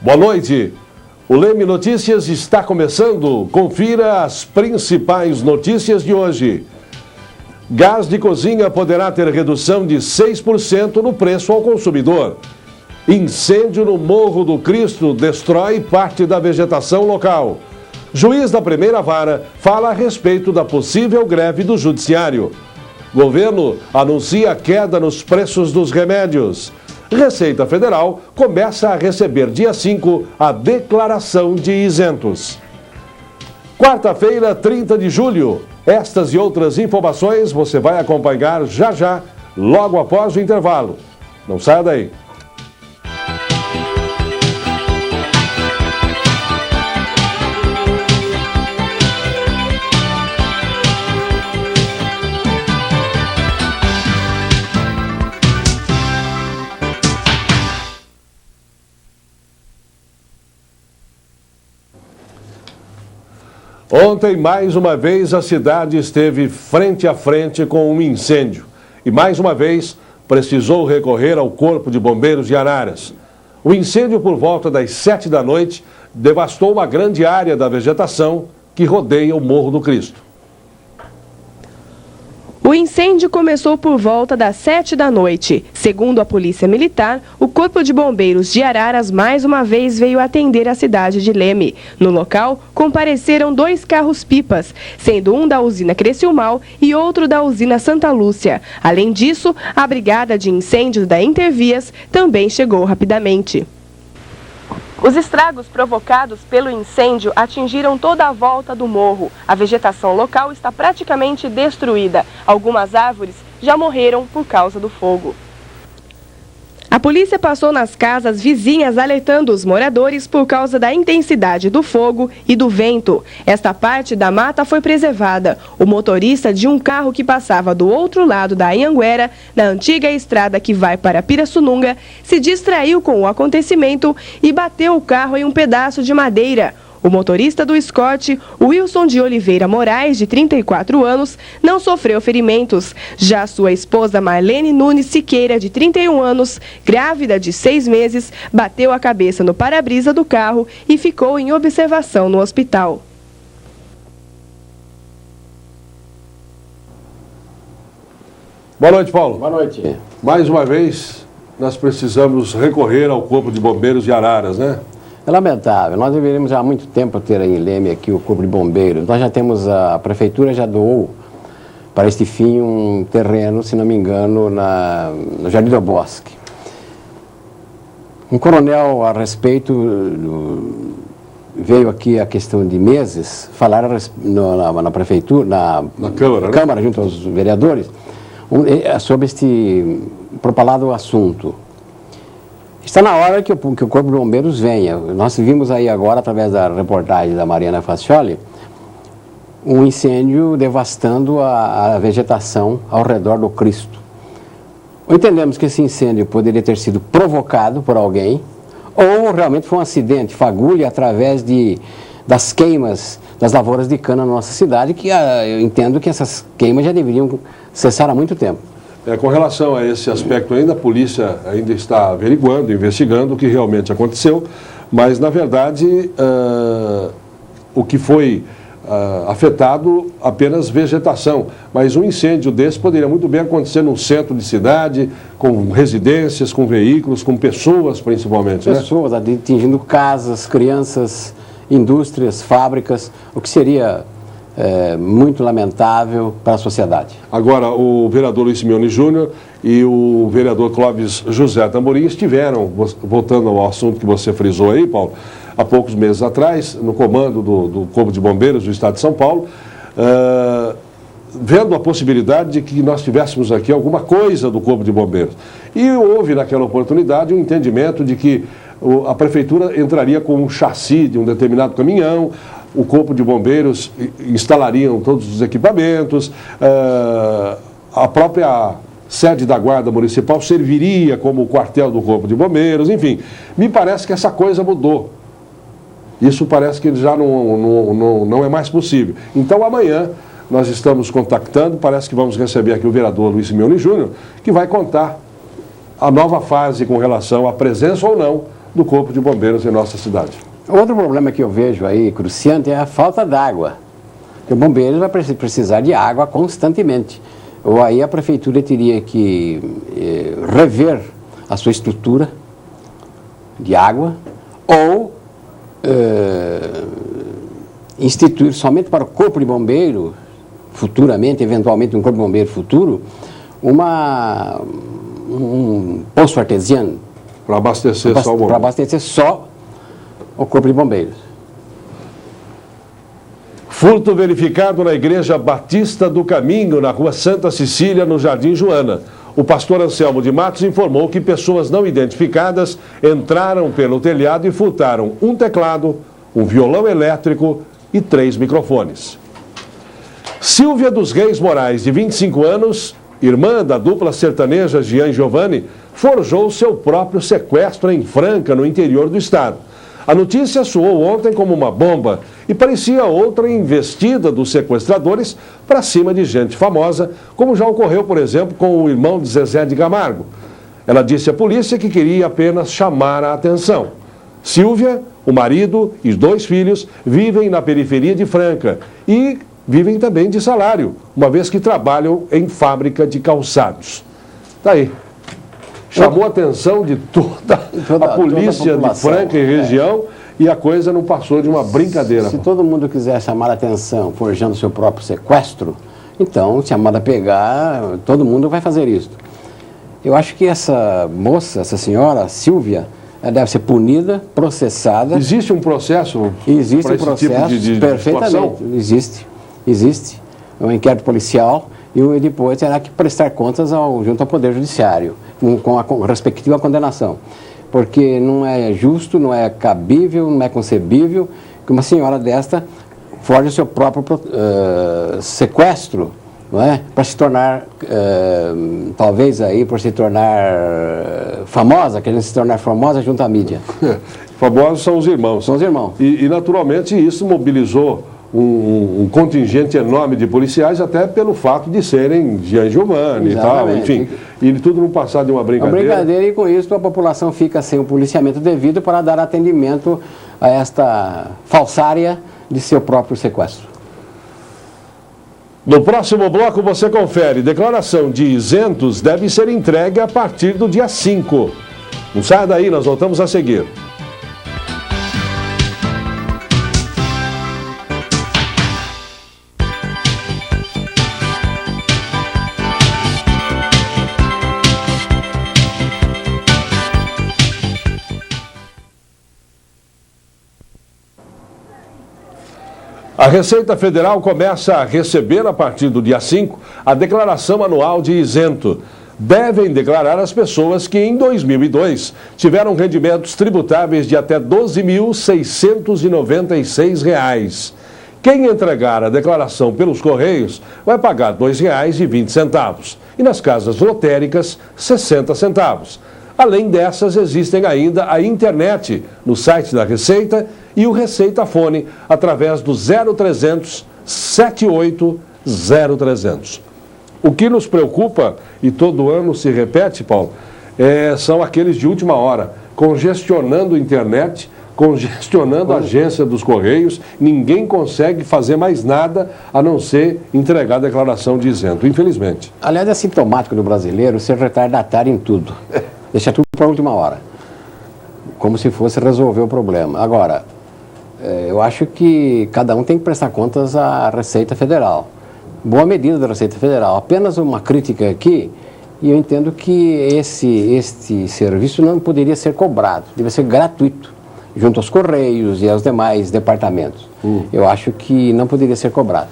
Boa noite. O Leme Notícias está começando. Confira as principais notícias de hoje. Gás de cozinha poderá ter redução de 6% no preço ao consumidor. Incêndio no Morro do Cristo destrói parte da vegetação local. Juiz da primeira vara fala a respeito da possível greve do judiciário. Governo anuncia queda nos preços dos remédios. Receita Federal começa a receber dia 5 a declaração de isentos. Quarta-feira, 30 de julho. Estas e outras informações você vai acompanhar já, logo após o intervalo. Não saia daí. Ontem, mais uma vez, a cidade esteve frente a frente com um incêndio. E, mais uma vez, precisou recorrer ao Corpo de Bombeiros de Araras. O incêndio, por volta das 7 da noite, devastou uma grande área da vegetação que rodeia o Morro do Cristo. O incêndio começou por volta das 7 da noite. Segundo a Polícia Militar, o Corpo de Bombeiros de Araras mais uma vez veio atender a cidade de Leme. No local, compareceram 2 carros-pipas, sendo um da usina Criciúmal e outro da usina Santa Lúcia. Além disso, a Brigada de Incêndios da Intervias também chegou rapidamente. Os estragos provocados pelo incêndio atingiram toda a volta do morro. A vegetação local está praticamente destruída. Algumas árvores já morreram por causa do fogo. A polícia passou nas casas vizinhas alertando os moradores por causa da intensidade do fogo e do vento. Esta parte da mata foi preservada. O motorista de um carro que passava do outro lado da Anhanguera, na antiga estrada que vai para Pirassununga, se distraiu com o acontecimento e bateu o carro em um pedaço de madeira. O motorista do Escort, Wilson de Oliveira Moraes, de 34 anos, não sofreu ferimentos. Já sua esposa Marlene Nunes Siqueira, de 31 anos, grávida de 6 meses, bateu a cabeça no para-brisa do carro e ficou em observação no hospital. Boa noite, Paulo. Boa noite. Mais uma vez, nós precisamos recorrer ao Corpo de Bombeiros de Araras, né? É lamentável. Nós deveríamos há muito tempo ter em Leme aqui o Corpo de Bombeiros. Nós já temos, a Prefeitura já doou para este fim um terreno, se não me engano, no Jardim do Bosque. Um coronel a respeito veio aqui a questão de meses falar na Prefeitura, na Câmara, junto aos vereadores, sobre este propalado assunto. Está na hora que o Corpo de Bombeiros venha. Nós vimos aí agora, através da reportagem da Mariana Fascioli, um incêndio devastando a vegetação ao redor do Cristo. Entendemos que esse incêndio poderia ter sido provocado por alguém, ou realmente foi um acidente, fagulha, através das queimas das lavouras de cana na nossa cidade, que eu entendo que essas queimas já deveriam cessar há muito tempo. Com relação a esse aspecto ainda, a polícia ainda está averiguando, investigando o que realmente aconteceu, mas, na verdade, o que foi afetado apenas vegetação. Mas um incêndio desse poderia muito bem acontecer num centro de cidade, com residências, com veículos, com pessoas principalmente. Pessoas, né? Atingindo casas, crianças, indústrias, fábricas, o que seria muito lamentável para a sociedade. Agora, o vereador Luiz Simeone Júnior e o vereador Clóvis José Tamborim estiveram, voltando ao assunto que você frisou aí, Paulo, há poucos meses atrás, no comando do Corpo de Bombeiros do Estado de São Paulo, vendo a possibilidade de que nós tivéssemos aqui alguma coisa do Corpo de Bombeiros. E houve naquela oportunidade um entendimento de que a Prefeitura entraria com um chassi de um determinado caminhão, o Corpo de Bombeiros instalariam todos os equipamentos, a própria sede da Guarda Municipal serviria como quartel do Corpo de Bombeiros, enfim. Me parece que essa coisa mudou. Isso parece que já não é mais possível. Então, amanhã, nós estamos contactando, parece que vamos receber aqui o vereador Luiz Simeone Júnior, que vai contar a nova fase com relação à presença ou não do Corpo de Bombeiros em nossa cidade. Outro problema que eu vejo aí, cruciante, é a falta d'água. O bombeiro vai precisar de água constantemente. Ou aí a prefeitura teria que rever a sua estrutura de água, ou instituir somente para o Corpo de Bombeiro, futuramente, eventualmente um Corpo de Bombeiro futuro, um poço artesiano. Para abastecer só o bombeiro. Para abastecer só o Corpo de Bombeiros. Furto verificado na Igreja Batista do Caminho, na Rua Santa Cecília, no Jardim Joana. O pastor Anselmo de Matos informou que pessoas não identificadas entraram pelo telhado e furtaram um teclado, um violão elétrico e 3 microfones. Silvia dos Reis Moraes, de 25 anos, irmã da dupla sertaneja Gian Giovanni, forjou seu próprio sequestro em Franca, no interior do estado. A notícia soou ontem como uma bomba e parecia outra investida dos sequestradores para cima de gente famosa, como já ocorreu, por exemplo, com o irmão de Zezé de Camargo. Ela disse à polícia que queria apenas chamar a atenção. Silvia, o marido e 2 filhos vivem na periferia de Franca e vivem também de salário, uma vez que trabalham em fábrica de calçados. Está aí. Chamou a atenção de toda a polícia de Franca e região e a coisa não passou de uma brincadeira. Se todo mundo quiser chamar a atenção forjando seu próprio sequestro, então, se a moda pegar, todo mundo vai fazer isso. Eu acho que essa moça, essa senhora, Silvia, ela deve ser punida, processada. Existe um processo? Existe um processo, tipo de perfeitamente. Existe. É um inquérito policial e depois terá que prestar contas junto ao Poder Judiciário, com a respectiva condenação. Porque não é justo, não é cabível, não é concebível que uma senhora desta forje o seu próprio sequestro, não é? Para se tornar, talvez aí, por se tornar famosa, querendo se tornar famosa junto à mídia. Famosos são os irmãos. São os irmãos. E naturalmente, isso mobilizou um contingente enorme de policiais, até pelo fato de serem Gian Giovanni e tal, enfim. E tudo não passar de uma brincadeira. Uma brincadeira, e com isso a população fica sem o policiamento devido para dar atendimento a esta falsária de seu próprio sequestro. No próximo bloco você confere. Declaração de isentos deve ser entregue a partir do dia 5. Não saia daí, nós voltamos a seguir. A Receita Federal começa a receber, a partir do dia 5, a declaração anual de isento. Devem declarar as pessoas que, em 2002, tiveram rendimentos tributáveis de até R$ 12.696. Quem entregar a declaração pelos Correios vai pagar R$ 2,20. E nas casas lotéricas, 60 centavos. Além dessas, existem ainda a internet, no site da Receita, e o Receita Fone, através do 0300 78 0300. O que nos preocupa, e todo ano se repete, Paulo, são aqueles de última hora, congestionando a internet, congestionando a agência dos Correios, ninguém consegue fazer mais nada a não ser entregar a declaração de isento, infelizmente. Aliás, é sintomático do brasileiro ser retardatário em tudo. Deixa tudo para a última hora, como se fosse resolver o problema. Agora, eu acho que cada um tem que prestar contas à Receita Federal. Boa medida da Receita Federal. Apenas uma crítica aqui, e eu entendo que este serviço não poderia ser cobrado, deve ser gratuito, junto aos Correios e aos demais departamentos. Eu acho que não poderia ser cobrado.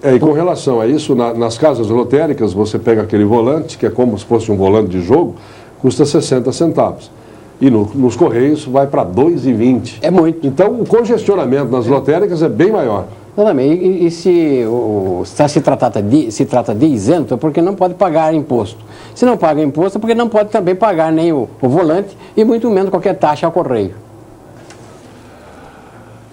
E com relação a isso, nas casas lotéricas, você pega aquele volante, que é como se fosse um volante de jogo, custa 60 centavos. E nos Correios vai para R$ 2,20. É muito. Então, o congestionamento nas lotéricas é bem maior. Exatamente. E se trata de isento, é porque não pode pagar imposto. Se não paga imposto, é porque não pode também pagar nem o volante e muito menos qualquer taxa ao Correio.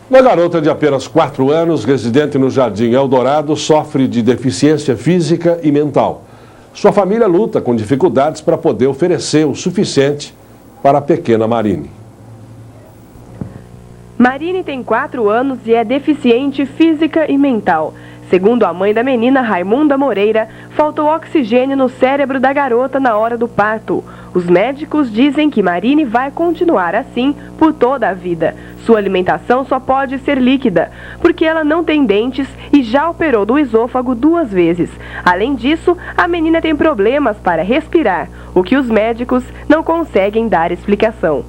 Uma garota de apenas 4 anos, residente no Jardim Eldorado, sofre de deficiência física e mental. Sua família luta com dificuldades para poder oferecer o suficiente para a pequena Marine. Marine tem 4 anos e é deficiente física e mental. Segundo a mãe da menina, Raimunda Moreira, faltou oxigênio no cérebro da garota na hora do parto. Os médicos dizem que Marine vai continuar assim por toda a vida. Sua alimentação só pode ser líquida, porque ela não tem dentes e já operou do esôfago 2 vezes. Além disso, a menina tem problemas para respirar, o que os médicos não conseguem dar explicação.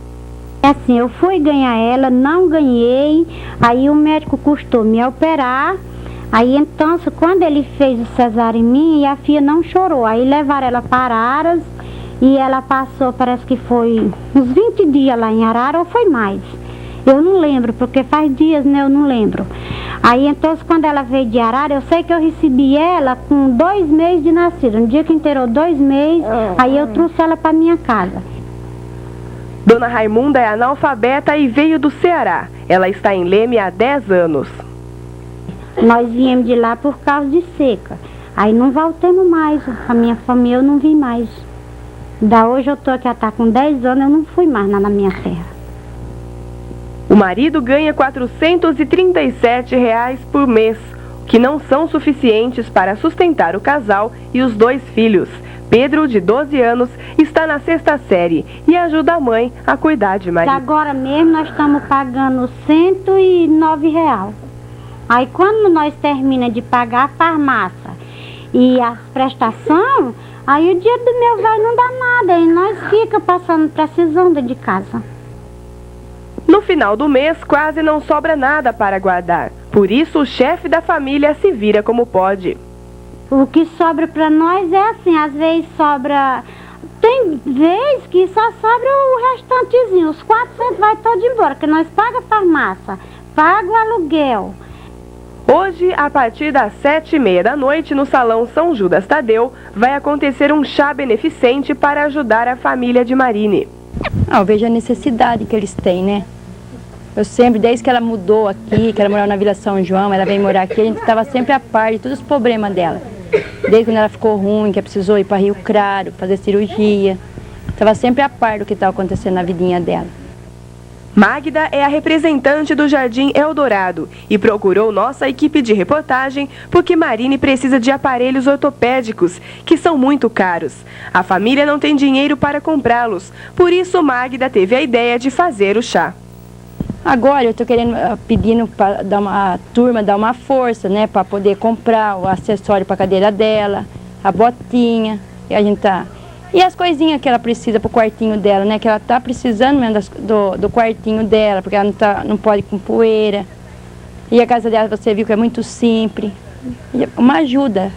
Assim, eu fui ganhar ela, não ganhei, aí o médico custou me operar. Aí então, quando ele fez o cesárea em mim, a filha não chorou. Aí levaram ela para Araras e ela passou, parece que foi uns 20 dias lá em Araras, ou foi mais. Eu não lembro, porque faz dias, né, eu não lembro. Aí então, quando ela veio de Araras, eu sei que eu recebi ela com 2 meses de nascida. No dia que inteirou 2 meses, aí eu trouxe ela para minha casa. Dona Raimunda é analfabeta e veio do Ceará. Ela está em Leme há 10 anos. Nós viemos de lá por causa de seca. Aí não voltamos mais. A minha família eu não vi mais. Da hoje eu tô aqui, ela tá com 10 anos, eu não fui mais na minha terra. O marido ganha R$ 437 por mês, que não são suficientes para sustentar o casal e os 2 filhos. Pedro, de 12 anos, está na 6ª série e ajuda a mãe a cuidar de Maria. Agora mesmo nós estamos pagando R$ 109. Aí quando nós terminamos de pagar a farmácia e a prestação, aí o dia do meu velho não dá nada, e nós fica precisando de casa. No final do mês, quase não sobra nada para guardar. Por isso, o chefe da família se vira como pode. O que sobra para nós é assim, às vezes sobra... Tem vezes que só sobra o restantezinho, os 400 vai todo embora, que nós pagamos a farmácia, paga o aluguel. Hoje, a partir das 7h30 da noite, no Salão São Judas Tadeu, vai acontecer um chá beneficente para ajudar a família de Marine. Eu vejo a necessidade que eles têm, né? Eu sempre, desde que ela mudou aqui, que ela morava na Vila São João, ela veio morar aqui, a gente estava sempre a par de todos os problemas dela. Desde quando ela ficou ruim, que precisou ir para Rio Claro, fazer cirurgia. Estava sempre a par do que estava acontecendo na vidinha dela. Magda é a representante do Jardim Eldorado e procurou nossa equipe de reportagem porque Marine precisa de aparelhos ortopédicos, que são muito caros. A família não tem dinheiro para comprá-los, por isso Magda teve a ideia de fazer o chá. Agora eu estou pedindo para a turma dar uma força, né, para poder comprar o acessório para a cadeira dela, a botinha, e a gente tá... E as coisinhas que ela precisa pro quartinho dela, né? Que ela tá precisando mesmo do quartinho dela, porque ela não pode ir com poeira. E a casa dela, você viu que é muito simples. Uma ajuda.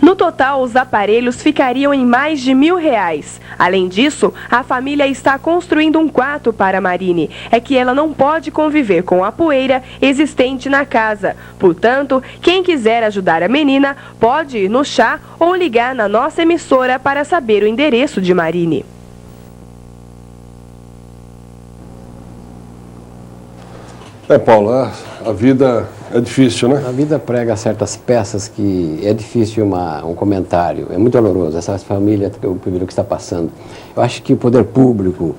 No total, os aparelhos ficariam em mais de R$1.000. Além disso, a família está construindo um quarto para Marine. É que ela não pode conviver com a poeira existente na casa. Portanto, quem quiser ajudar a menina, pode ir no chá ou ligar na nossa emissora para saber o endereço de Marine. Paulo, a vida é difícil, né? A vida prega certas peças que é difícil um comentário, é muito doloroso, essa família, o que está passando. Eu acho que o poder público,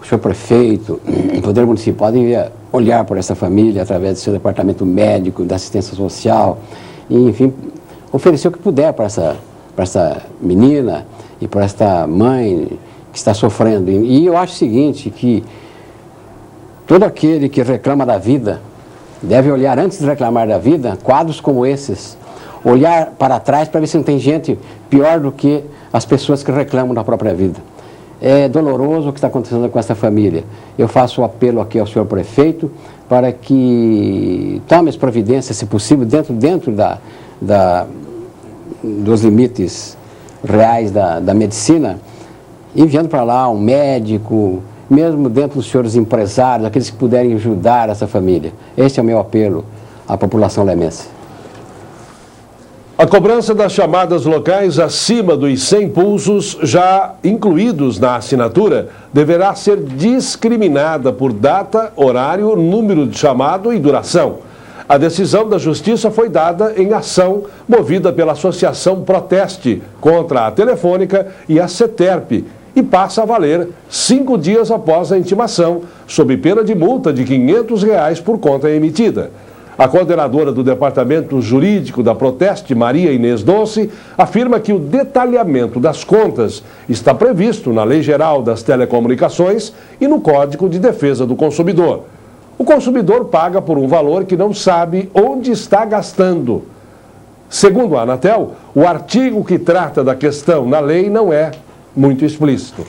o senhor prefeito, o poder municipal devia olhar por essa família através do seu departamento médico, da assistência social, e, enfim, oferecer o que puder para essa menina e para esta mãe que está sofrendo. E eu acho o seguinte, que todo aquele que reclama da vida deve olhar, antes de reclamar da vida, quadros como esses. Olhar para trás para ver se não tem gente pior do que as pessoas que reclamam da própria vida. É doloroso o que está acontecendo com essa família. Eu faço o apelo aqui ao senhor prefeito para que tome as providências, se possível, dentro dos limites reais da medicina, enviando para lá um médico, mesmo dentro dos senhores empresários, aqueles que puderem ajudar essa família. Esse é o meu apelo à população lemense. A cobrança das chamadas locais acima dos 100 pulsos, já incluídos na assinatura, deverá ser discriminada por data, horário, número de chamado e duração. A decisão da Justiça foi dada em ação movida pela Associação Proteste contra a Telefônica e a CETERP, e passa a valer 5 dias após a intimação, sob pena de multa de R$ 500 por conta emitida. A coordenadora do Departamento Jurídico da Proteste, Maria Inês Donce, afirma que o detalhamento das contas está previsto na Lei Geral das Telecomunicações e no Código de Defesa do Consumidor. O consumidor paga por um valor que não sabe onde está gastando. Segundo a Anatel, o artigo que trata da questão na lei não é muito explícito.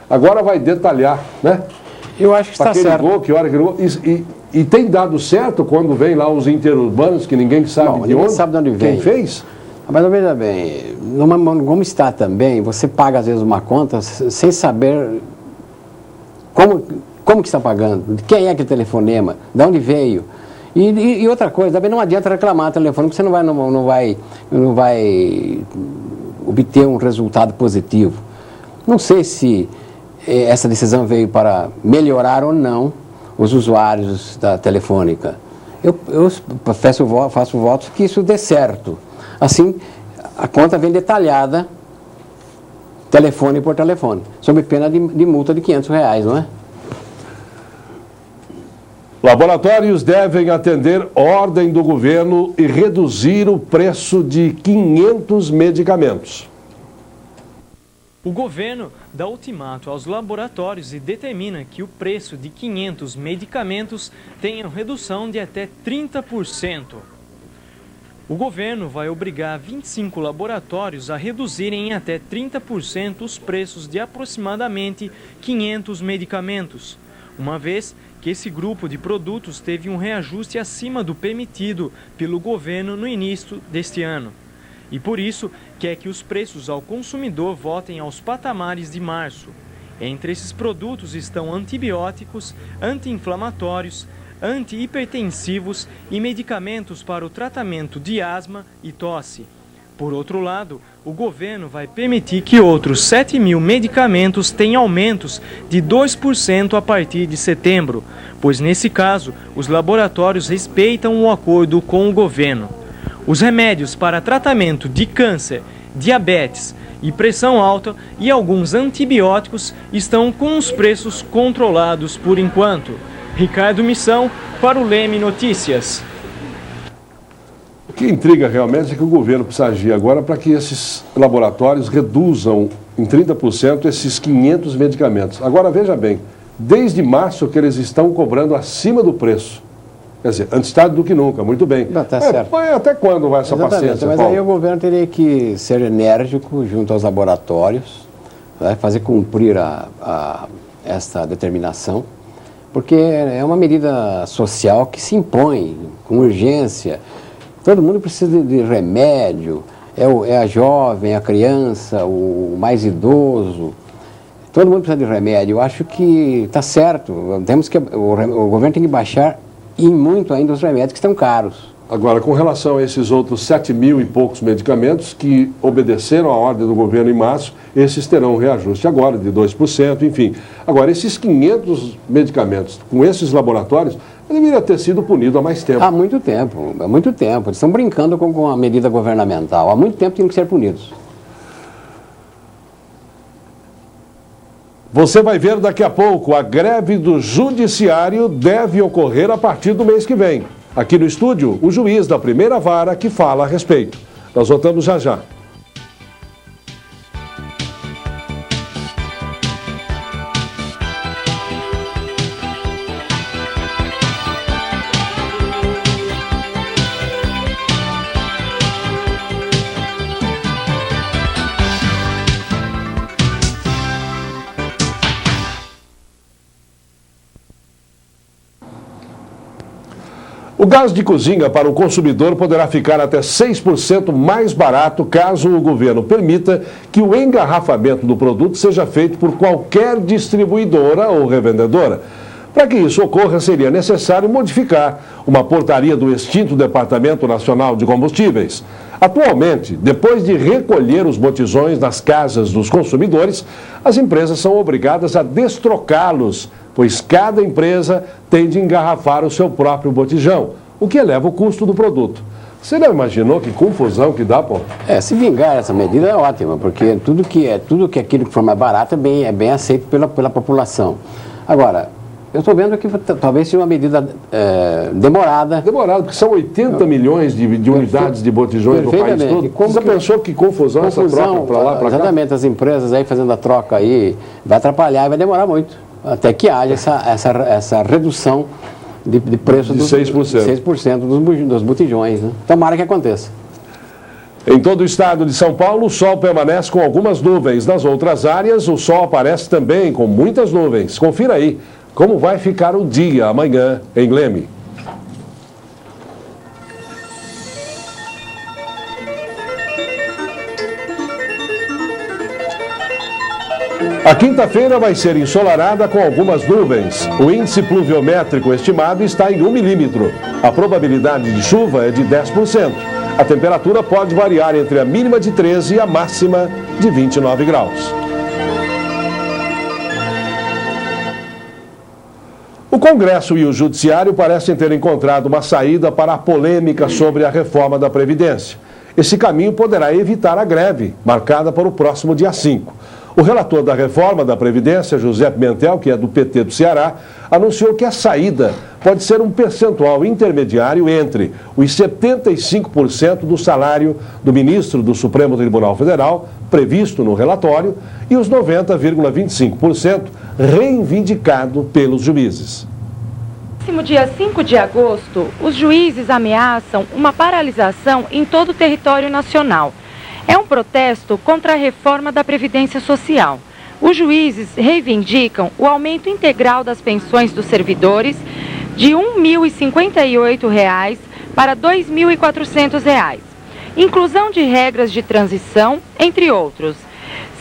Agora vai detalhar, né? Eu acho que está certo. Ligou, que hora que ligou, e tem dado certo quando vem lá os interurbanos que ninguém sabe de onde? Sabe de onde vem. Quem fez? Mas veja bem, como está também, você paga às vezes uma conta sem saber como que está pagando, de quem é aquele telefonema, de onde veio. E outra coisa, também não adianta reclamar o telefone, porque você não vai obter um resultado positivo. Não sei se essa decisão veio para melhorar ou não os usuários da Telefônica. Eu faço votos que isso dê certo. Assim, a conta vem detalhada, telefone por telefone, sob pena de multa de R$ 500, não é? Laboratórios devem atender ordem do governo e reduzir o preço de 500 medicamentos. O governo dá ultimato aos laboratórios e determina que o preço de 500 medicamentos tenha redução de até 30%. O governo vai obrigar 25 laboratórios a reduzirem em até 30% os preços de aproximadamente 500 medicamentos, uma vez que esse grupo de produtos teve um reajuste acima do permitido pelo governo no início deste ano. E por isso quer que os preços ao consumidor voltem aos patamares de março. Entre esses produtos estão antibióticos, anti-inflamatórios, anti-hipertensivos e medicamentos para o tratamento de asma e tosse. Por outro lado, o governo vai permitir que outros 7.000 medicamentos tenham aumentos de 2% a partir de setembro, pois nesse caso, os laboratórios respeitam o acordo com o governo. Os remédios para tratamento de câncer, diabetes e pressão alta e alguns antibióticos estão com os preços controlados por enquanto. Ricardo Missão, para o Leme Notícias. O que intriga realmente é que o governo precisa agir agora para que esses laboratórios reduzam em 30% esses 500 medicamentos. Agora, veja bem, desde março que eles estão cobrando acima do preço. Quer dizer, antes tarde do que nunca, muito bem. Tá certo. Mas até quando vai essa paciência, mas Paulo? Aí o governo teria que ser enérgico junto aos laboratórios, fazer cumprir essa determinação, porque é uma medida social que se impõe com urgência. Todo mundo precisa de remédio, é a jovem, a criança, o mais idoso. Todo mundo precisa de remédio. Eu acho que está certo. O governo tem que baixar e muito ainda os remédios que estão caros. Agora, com relação a esses outros 7.000 e poucos medicamentos que obedeceram à ordem do governo em março, esses terão um reajuste agora de 2%, enfim. Agora, esses 500 medicamentos com esses laboratórios, deveria ter sido punido há mais tempo. Há muito tempo. Eles estão brincando com a medida governamental. Há muito tempo tinham que ser punidos. Você vai ver daqui a pouco, a greve do judiciário deve ocorrer a partir do mês que vem. Aqui no estúdio, o juiz da primeira vara que fala a respeito. Nós voltamos já já. O gás de cozinha para o consumidor poderá ficar até 6% mais barato caso o governo permita que o engarrafamento do produto seja feito por qualquer distribuidora ou revendedora. Para que isso ocorra, seria necessário modificar uma portaria do extinto Departamento Nacional de Combustíveis. Atualmente, depois de recolher os botijões nas casas dos consumidores, as empresas são obrigadas a destrocá-los, pois cada empresa tem de engarrafar o seu próprio botijão, o que eleva o custo do produto. Você não imaginou que confusão que dá, pô? Se vingar essa medida é ótima, porque tudo que aquilo que for mais barato é bem aceito pela população. Agora, eu estou vendo que talvez seja uma medida demorada. Demorada, porque são 80 milhões de unidades de botijões no país todo. Você pensou que confusão essa troca para lá, para cá? Exatamente, as empresas aí fazendo a troca aí, vai atrapalhar e vai demorar muito, até que haja essa redução de preço de 6% dos botijões, né? Tomara que aconteça. Em todo o estado de São Paulo, o sol permanece com algumas nuvens. Nas outras áreas, o sol aparece também com muitas nuvens. Confira aí como vai ficar o dia amanhã em Leme. A quinta-feira vai ser ensolarada com algumas nuvens. O índice pluviométrico estimado está em 1 milímetro. A probabilidade de chuva é de 10%. A temperatura pode variar entre a mínima de 13 e a máxima de 29 graus. O Congresso e o Judiciário parecem ter encontrado uma saída para a polêmica sobre a reforma da Previdência. Esse caminho poderá evitar a greve, marcada para o próximo dia 5. O relator da reforma da Previdência, José Pimentel, que é do PT do Ceará, anunciou que a saída pode ser um percentual intermediário entre os 75% do salário do ministro do Supremo Tribunal Federal, previsto no relatório, e os 90,25% reivindicado pelos juízes. No próximo dia 5 de agosto, os juízes ameaçam uma paralisação em todo o território nacional. É um protesto contra a reforma da Previdência Social. Os juízes reivindicam o aumento integral das pensões dos servidores de R$ 1.058 para R$ 2.400, inclusão de regras de transição, entre outros.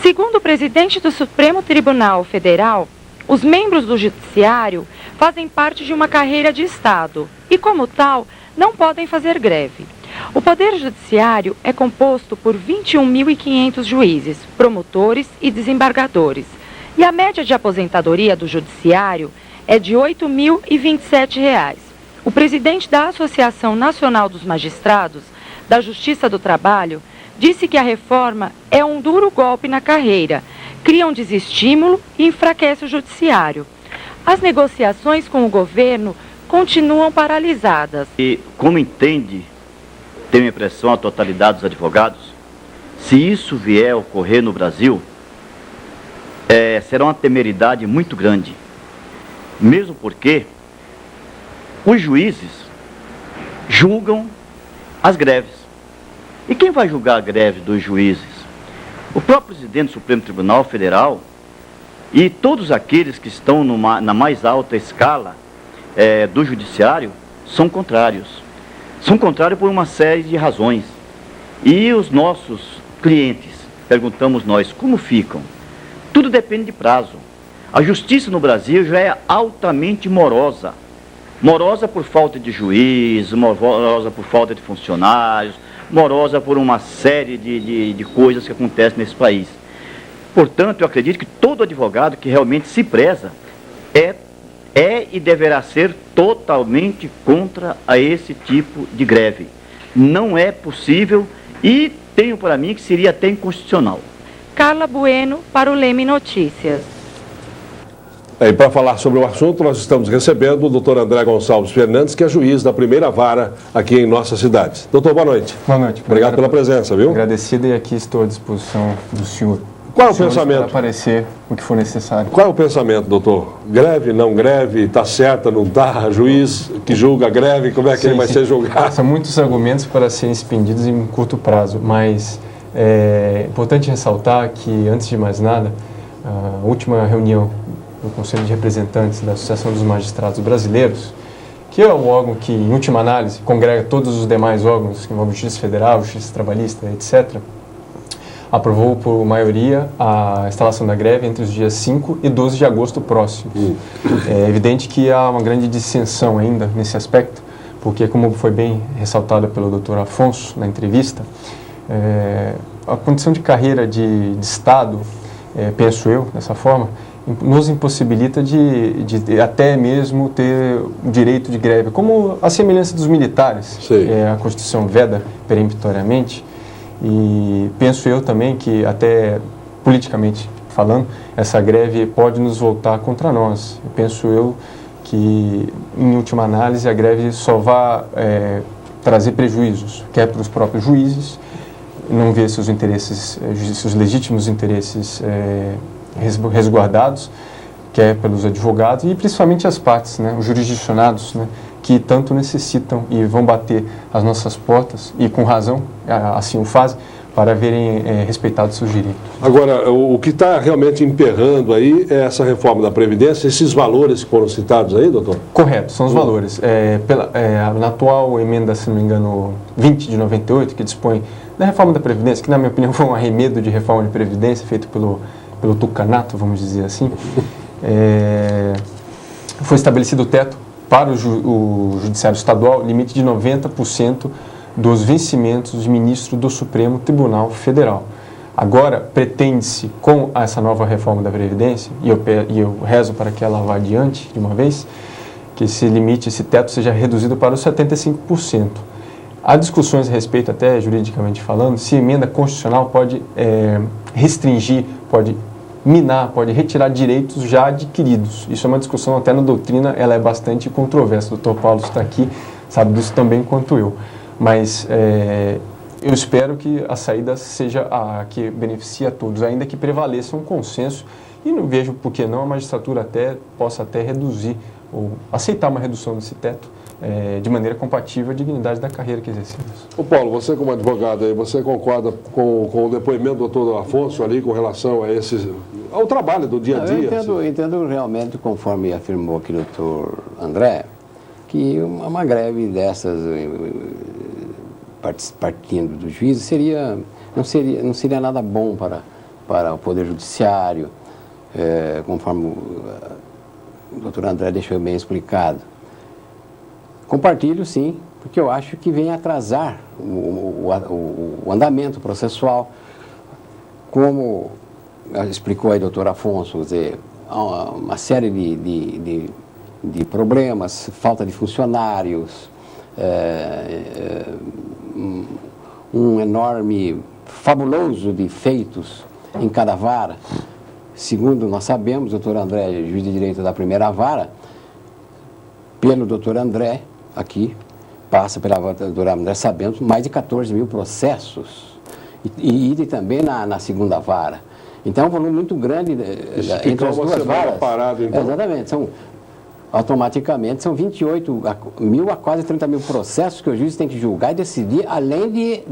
Segundo o presidente do Supremo Tribunal Federal, os membros do Judiciário fazem parte de uma carreira de Estado e, como tal, não podem fazer greve. O Poder Judiciário é composto por 21.500 juízes, promotores e desembargadores. E a média de aposentadoria do Judiciário é de R$ 8.027. O presidente da Associação Nacional dos Magistrados, da Justiça do Trabalho, disse que a reforma é um duro golpe na carreira, cria um desestímulo e enfraquece o Judiciário. As negociações com o governo continuam paralisadas. E como entende, tenho a impressão, a totalidade dos advogados, se isso vier a ocorrer no Brasil, será uma temeridade muito grande. Mesmo porque os juízes julgam as greves. E quem vai julgar a greve dos juízes? O próprio presidente do Supremo Tribunal Federal e todos aqueles que estão na mais alta escala do judiciário são contrários. São contrários por uma série de razões. E os nossos clientes, perguntamos nós, como ficam? Tudo depende de prazo. A justiça no Brasil já é altamente morosa. Morosa por falta de juiz, morosa por falta de funcionários, morosa por uma série de coisas que acontecem nesse país. Portanto, eu acredito que todo advogado que realmente se preza é e deverá ser totalmente contra a esse tipo de greve. Não é possível e tenho para mim que seria até inconstitucional. Carla Bueno para o Leme Notícias. E para falar sobre o assunto, nós estamos recebendo o doutor André Gonçalves Fernandes, que é juiz da primeira vara aqui em nossa cidade. Doutor, boa noite. Boa noite. Obrigado pela presença, viu? Agradecido e aqui estou à disposição do senhor. Qual é o pensamento? Para aparecer o que for necessário. Qual é o pensamento, doutor? Greve, não greve, está certa, não está? Juiz que julga a greve, como é que ele vai ser julgado? São muitos argumentos para serem expendidos em curto prazo, mas é importante ressaltar que, antes de mais nada, a última reunião do Conselho de Representantes da Associação dos Magistrados Brasileiros, que é o órgão que, em última análise, congrega todos os demais órgãos que envolvem Justiça Federal, Justiça Trabalhista, etc., aprovou por maioria a instalação da greve entre os dias 5 e 12 de agosto próximos. É evidente que há uma grande dissensão ainda nesse aspecto, porque, como foi bem ressaltado pelo Dr. Afonso na entrevista, a condição de carreira de Estado, penso eu, dessa forma, nos impossibilita de até mesmo ter o direito de greve, como a semelhança dos militares. A Constituição veda peremptoriamente, e penso eu também que, até politicamente falando, essa greve pode nos voltar contra nós. Penso eu que, em última análise, a greve só vai trazer prejuízos, quer para os próprios juízes, não ver seus interesses, seus legítimos interesses resguardados, quer pelos advogados e principalmente as partes, né, os jurisdicionados, né, que tanto necessitam e vão bater as nossas portas, e com razão, assim o fazem, para verem respeitados seus direitos. Agora, o que está realmente emperrando aí é essa reforma da Previdência, esses valores que foram citados aí, doutor? Correto, são os valores. Na atual emenda, se não me engano, 20 de 98, que dispõe da reforma da Previdência, que na minha opinião foi um arremedo de reforma de Previdência feito pelo tucanato, vamos dizer assim, foi estabelecido o teto para o Judiciário Estadual, limite de 90% dos vencimentos de ministro do Supremo Tribunal Federal. Agora, pretende-se, com essa nova reforma da Previdência, e eu rezo para que ela vá adiante de uma vez, que esse limite, esse teto seja reduzido para os 75%. Há discussões a respeito, até juridicamente falando, se a emenda constitucional pode restringir, pode minar, pode retirar direitos já adquiridos. Isso é uma discussão até na doutrina, ela é bastante controversa. O Dr. Paulo está aqui, sabe disso também quanto eu. Mas eu espero que a saída seja a que beneficie a todos, ainda que prevaleça um consenso, e não vejo por que não a magistratura possa até reduzir, ou aceitar uma redução desse teto, de maneira compatível à dignidade da carreira que exercemos. Ô Paulo, você como advogado aí, você concorda com o depoimento do doutor Afonso ali com relação ao trabalho do dia a dia? Eu entendo realmente, conforme afirmou aqui o doutor André, que uma greve dessas, partindo do juízo, não seria nada bom para o Poder Judiciário, conforme o doutor André deixou bem explicado. Compartilho, sim, porque eu acho que vem atrasar o andamento processual. Como explicou aí o doutor Afonso, quer dizer, há uma série de problemas, falta de funcionários, um enorme, fabuloso de feitos em cada vara. Segundo nós sabemos, o doutor André, juiz de direito da primeira vara, pelo doutor André, aqui, passa pela doutora André, sabemos, mais de 14 mil processos, e também na segunda vara. Então, é um volume muito grande entre as duas varas. Parado, então. Exatamente, automaticamente são 28 mil a quase 30 mil processos que o juiz tem que julgar e decidir, além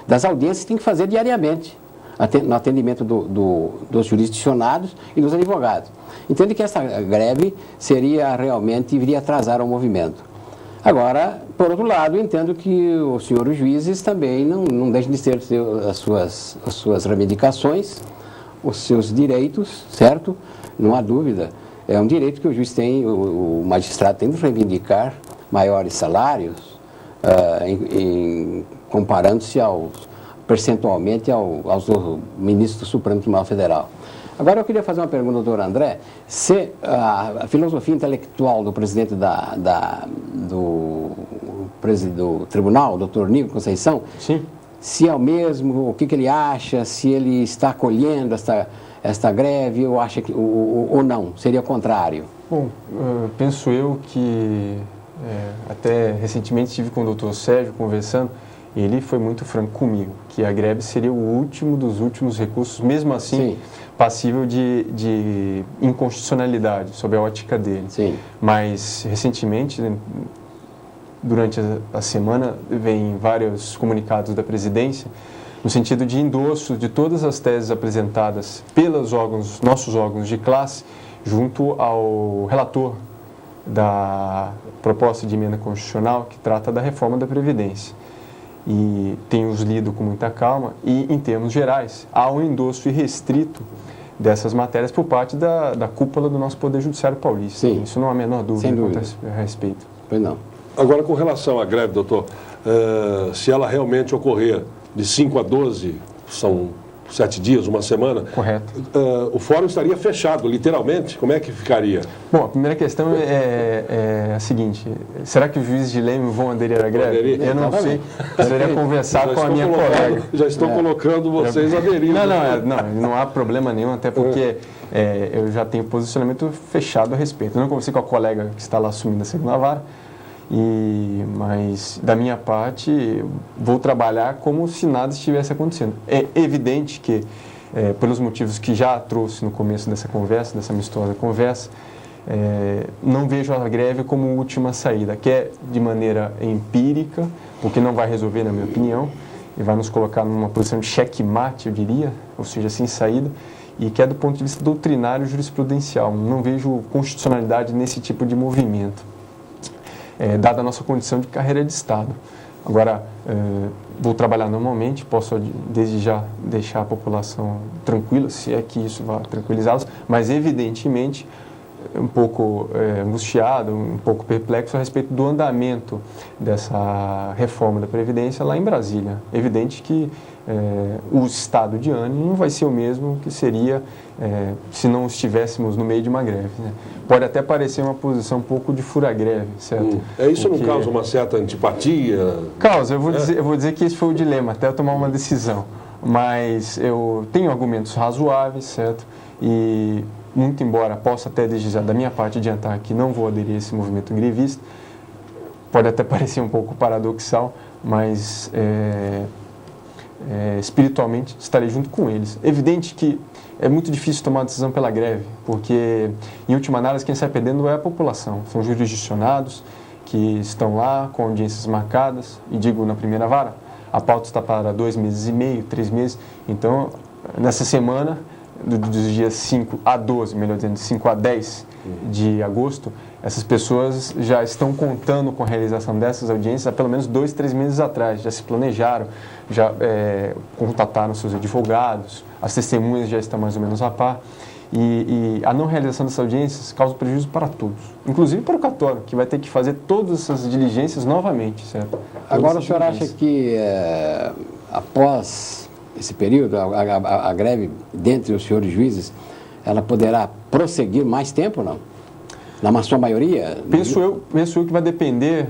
das audiências que tem que fazer diariamente, no atendimento dos jurisdicionados e dos advogados. Entendo que essa greve iria atrasar o movimento. Agora, por outro lado, entendo que os senhores juízes também não deixem de ter as suas reivindicações, os seus direitos, certo? Não há dúvida. É um direito que o juiz tem, o magistrado tem de reivindicar maiores salários, comparando-se percentualmente aos ministros do Supremo Tribunal Federal. Agora eu queria fazer uma pergunta ao doutor André, se a filosofia intelectual do presidente do tribunal, o doutor Nico Conceição, sim, se é o mesmo, o que ele acha, se ele está acolhendo esta greve, ou acha ou não, seria o contrário? Bom, penso eu que até recentemente estive com o doutor Sérgio conversando, e ele foi muito franco comigo, que a greve seria o último dos últimos recursos, mesmo assim, sim, passível de inconstitucionalidade, sob a ótica dele. Sim. Mas, recentemente, durante a semana, vem vários comunicados da presidência, no sentido de endosso de todas as teses apresentadas pelos nossos órgãos de classe, junto ao relator da proposta de emenda constitucional que trata da reforma da Previdência. E tenho-os lido com muita calma e, em termos gerais, há um endosso irrestrito dessas matérias por parte da cúpula do nosso Poder Judiciário paulista. Sim. Isso não há a menor dúvida a respeito. Pois não. Agora, com relação à greve, doutor, se ela realmente ocorrer de 5 a 12, são 7 dias, uma semana. Correto. O fórum estaria fechado, literalmente. Como é que ficaria? Bom, a primeira questão é a seguinte: será que os juízes de Leme vão aderir à greve? Eu não sei. Precisaria conversar com a minha colega. Já estou colocando vocês aderindo. Não há problema nenhum, até porque eu já tenho posicionamento fechado a respeito. Eu não conversei com a colega que está lá assumindo a segunda vara. Mas, da minha parte, vou trabalhar como se nada estivesse acontecendo. É evidente que, pelos motivos que já trouxe no começo dessa conversa, dessa amistosa conversa, não vejo a greve como última saída, que é de maneira empírica, porque não vai resolver, na minha opinião, e vai nos colocar numa posição de checkmate, eu diria, ou seja, sem saída, e que é do ponto de vista doutrinário e jurisprudencial. Não vejo constitucionalidade nesse tipo de movimento. Dada a nossa condição de carreira de Estado. Agora, vou trabalhar normalmente, posso desde já deixar a população tranquila, se é que isso vai tranquilizá-los, mas evidentemente um pouco angustiado, um pouco perplexo a respeito do andamento dessa reforma da Previdência lá em Brasília. É evidente que o estado de ânimo não vai ser o mesmo que seria se não estivéssemos no meio de uma greve, né? Pode até parecer uma posição um pouco de fura-greve, certo? Isso não causa uma certa antipatia? Causa, eu vou dizer que esse foi o dilema, até eu tomar uma decisão. Mas eu tenho argumentos razoáveis, certo? E, muito embora possa até desde já, da minha parte, adiantar que não vou aderir a esse movimento grevista, pode até parecer um pouco paradoxal, mas espiritualmente estarei junto com eles. Evidente que é muito difícil tomar decisão pela greve, porque, em última análise, quem sai perdendo é a população. São jurisdicionados que estão lá com audiências marcadas, e digo na primeira vara, a pauta está para 2 meses e meio, 3 meses. Então, nessa semana, dos dias 5 a 12, melhor dizendo, 5 a 10 de agosto, essas pessoas já estão contando com a realização dessas audiências há pelo menos 2, 3 meses atrás, já se planejaram, já contataram seus advogados, as testemunhas já estão mais ou menos a par, e a não realização dessas audiências causa prejuízo para todos, inclusive para o cartório, que vai ter que fazer todas essas diligências novamente, certo? Agora, o senhor acha que após esse período, a greve dentre os senhores juízes, ela poderá prosseguir mais tempo ou não? Na sua maioria? Penso eu que vai depender,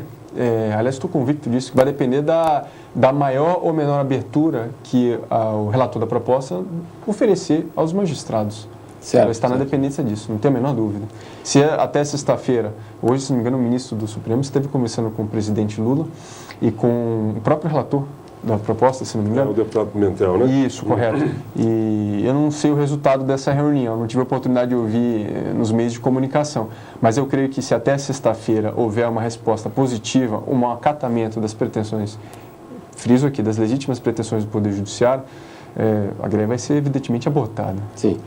aliás, estou convicto disso, que vai depender da maior ou menor abertura que o relator da proposta oferecer aos magistrados. Ela está na dependência disso, não tem a menor dúvida. Se até sexta-feira, hoje, se não me engano, o ministro do Supremo esteve conversando com o presidente Lula e com o próprio relator da proposta, se não me engano. O deputado Pimentel, né? Isso, correto. E eu não sei o resultado dessa reunião, não tive a oportunidade de ouvir nos meios de comunicação, mas eu creio que se até sexta-feira houver uma resposta positiva, um acatamento das pretensões, friso aqui, das legítimas pretensões do Poder Judiciário, a greve vai ser evidentemente abortada. Sim.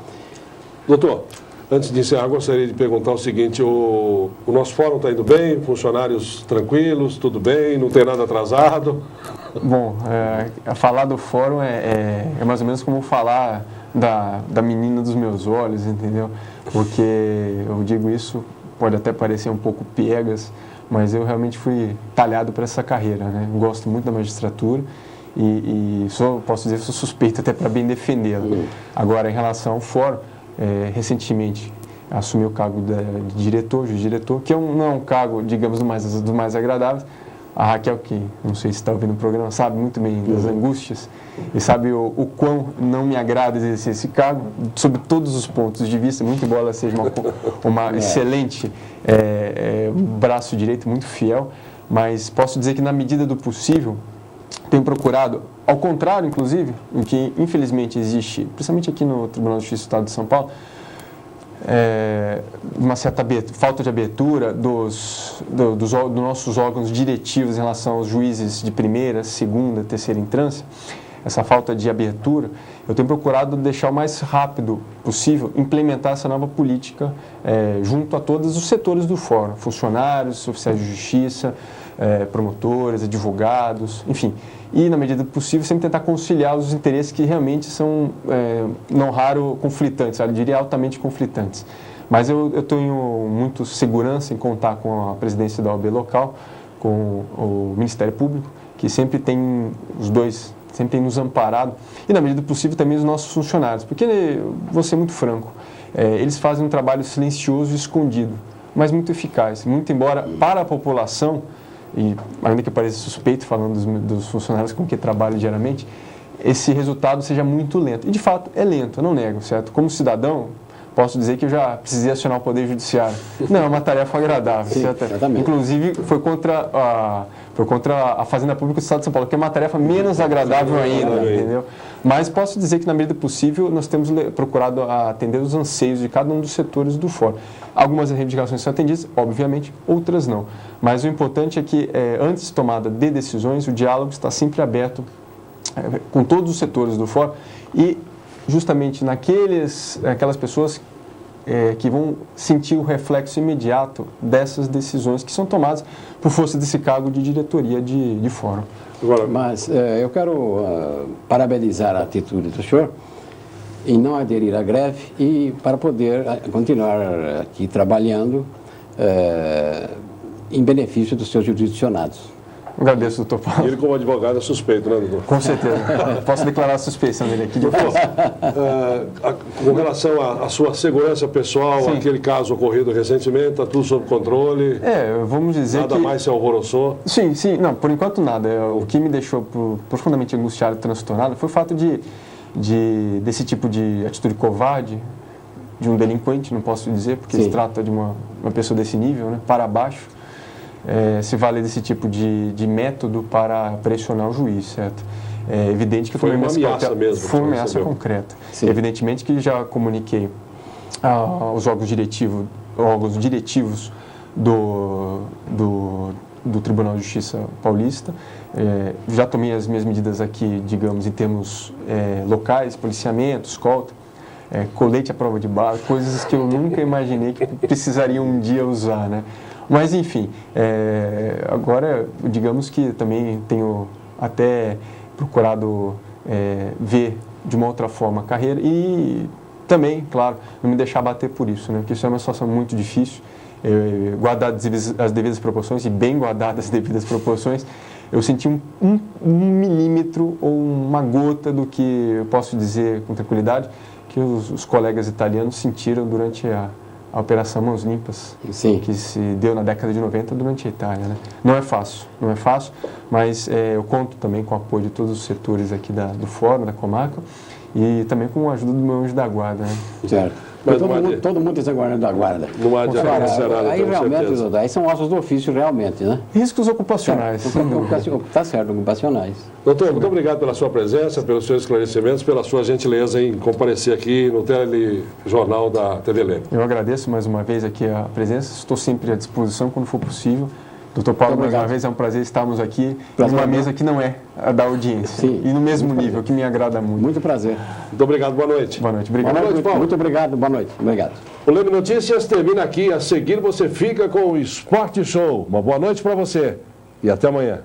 Doutor, antes de encerrar, gostaria de perguntar o seguinte: o nosso fórum está indo bem, funcionários tranquilos, tudo bem, não tem nada atrasado? Bom, falar do fórum é mais ou menos como falar da menina dos meus olhos, entendeu? Porque eu digo isso, pode até parecer um pouco piegas, mas eu realmente fui talhado para essa carreira, né? Gosto muito da magistratura e posso dizer que sou suspeito até para bem defendê-la. Agora, em relação ao fórum, recentemente assumi o cargo de diretor, juiz-diretor, que não é um cargo, digamos, dos mais agradáveis. A Raquel, que não sei se está ouvindo o programa, sabe muito bem das angústias e sabe o quão não me agrada exercer esse cargo, sob todos os pontos de vista, muito embora ela seja uma excelente braço direito, muito fiel, mas posso dizer que na medida do possível tenho procurado, ao contrário, inclusive, o que infelizmente existe, principalmente aqui no Tribunal de Justiça do Estado de São Paulo, uma certa falta de abertura dos nossos órgãos diretivos em relação aos juízes de primeira, segunda, terceira instância, essa falta de abertura, eu tenho procurado deixar o mais rápido possível implementar essa nova política junto a todos os setores do fórum, funcionários, oficiais de justiça, promotores, advogados, enfim. E, na medida do possível, sempre tentar conciliar os interesses que realmente são, não raro, conflitantes, eu diria altamente conflitantes. Mas eu tenho muito segurança em contar com a presidência da OAB local, com o Ministério Público, que sempre tem os dois sempre tem nos amparado, e na medida do possível também os nossos funcionários, porque, vou ser muito franco, eles fazem um trabalho silencioso e escondido, mas muito eficaz, muito embora para a população, e ainda que pareça suspeito falando dos funcionários com que trabalho diariamente, esse resultado seja muito lento. E de fato é lento, eu não nego, certo? Como cidadão, posso dizer que eu já precisei acionar o Poder Judiciário. Não, é uma tarefa agradável, sim, certo? Exatamente. Inclusive foi contra a Fazenda Pública do Estado de São Paulo, que é uma tarefa menos agradável ainda, entendeu? Mas posso dizer que na medida do possível nós temos procurado atender os anseios de cada um dos setores do fórum. Algumas reivindicações são atendidas, obviamente, outras não. Mas o importante é que antes de tomada de decisões, o diálogo está sempre aberto com todos os setores do fórum e justamente aquelas pessoas que vão sentir o reflexo imediato dessas decisões que são tomadas por força desse cargo de diretoria de fórum. Agora, mas eu quero parabenizar a atitude do senhor em não aderir à greve e para poder continuar aqui trabalhando em benefício dos seus jurisdicionados. Agradeço, doutor Paulo. E ele, como advogado, é suspeito, né, doutor? Com certeza. Posso declarar a suspeição dele aqui. Doutor, com relação à sua segurança pessoal, sim, aquele caso ocorrido recentemente, está tudo sob controle? Vamos dizer nada mais se alvoroçou? Sim, não, por enquanto nada. O que me deixou profundamente angustiado e transtornado foi o fato desse tipo de atitude covarde, de um delinquente, não posso dizer, porque se trata de uma pessoa desse nível, né, para baixo. Se valer desse tipo de método para pressionar o juiz, certo? É evidente que foi uma ameaça mesmo. Foi uma ameaça concreta. Sim. Evidentemente que já comuniquei aos órgãos diretivos do Tribunal de Justiça Paulista. Já tomei as minhas medidas aqui, digamos, em termos locais, policiamento, escolta, colete à prova de bala, coisas que eu nunca imaginei que precisaria um dia usar, né? Mas, enfim, agora, digamos que também tenho até procurado ver de uma outra forma a carreira e também, claro, não me deixar bater por isso, né? Porque isso é uma situação muito difícil, guardar as devidas proporções e bem guardadas as devidas proporções, eu senti um milímetro ou uma gota do que eu posso dizer com tranquilidade que os colegas italianos sentiram durante a Operação Mãos Limpas, sim, que se deu na década de 90 durante a Itália, né? Não é fácil, mas eu conto também com o apoio de todos os setores aqui do Fórum, da comarca, e também com a ajuda do meu anjo da guarda, né? Certo. Mas todo mundo está guardando da guarda. Não adianta aí realmente, aí são ossos do ofício realmente, né? Riscos ocupacionais. Está certo, ocupacionais. Doutor, muito obrigado pela sua presença, pelos seus esclarecimentos, pela sua gentileza em comparecer aqui no telejornal da TV Leme. Eu agradeço mais uma vez aqui a presença, estou sempre à disposição quando for possível. Doutor Paulo, mais uma vez é um prazer estarmos aqui numa mesa que não é a da audiência. Sim. E no mesmo nível, que me agrada muito. Muito prazer. Muito obrigado, boa noite. Boa noite, obrigado. Boa noite, Paulo. Muito obrigado, boa noite. Obrigado. O Leme Notícias termina aqui. A seguir você fica com o Esporte Show. Uma boa noite para você e até amanhã.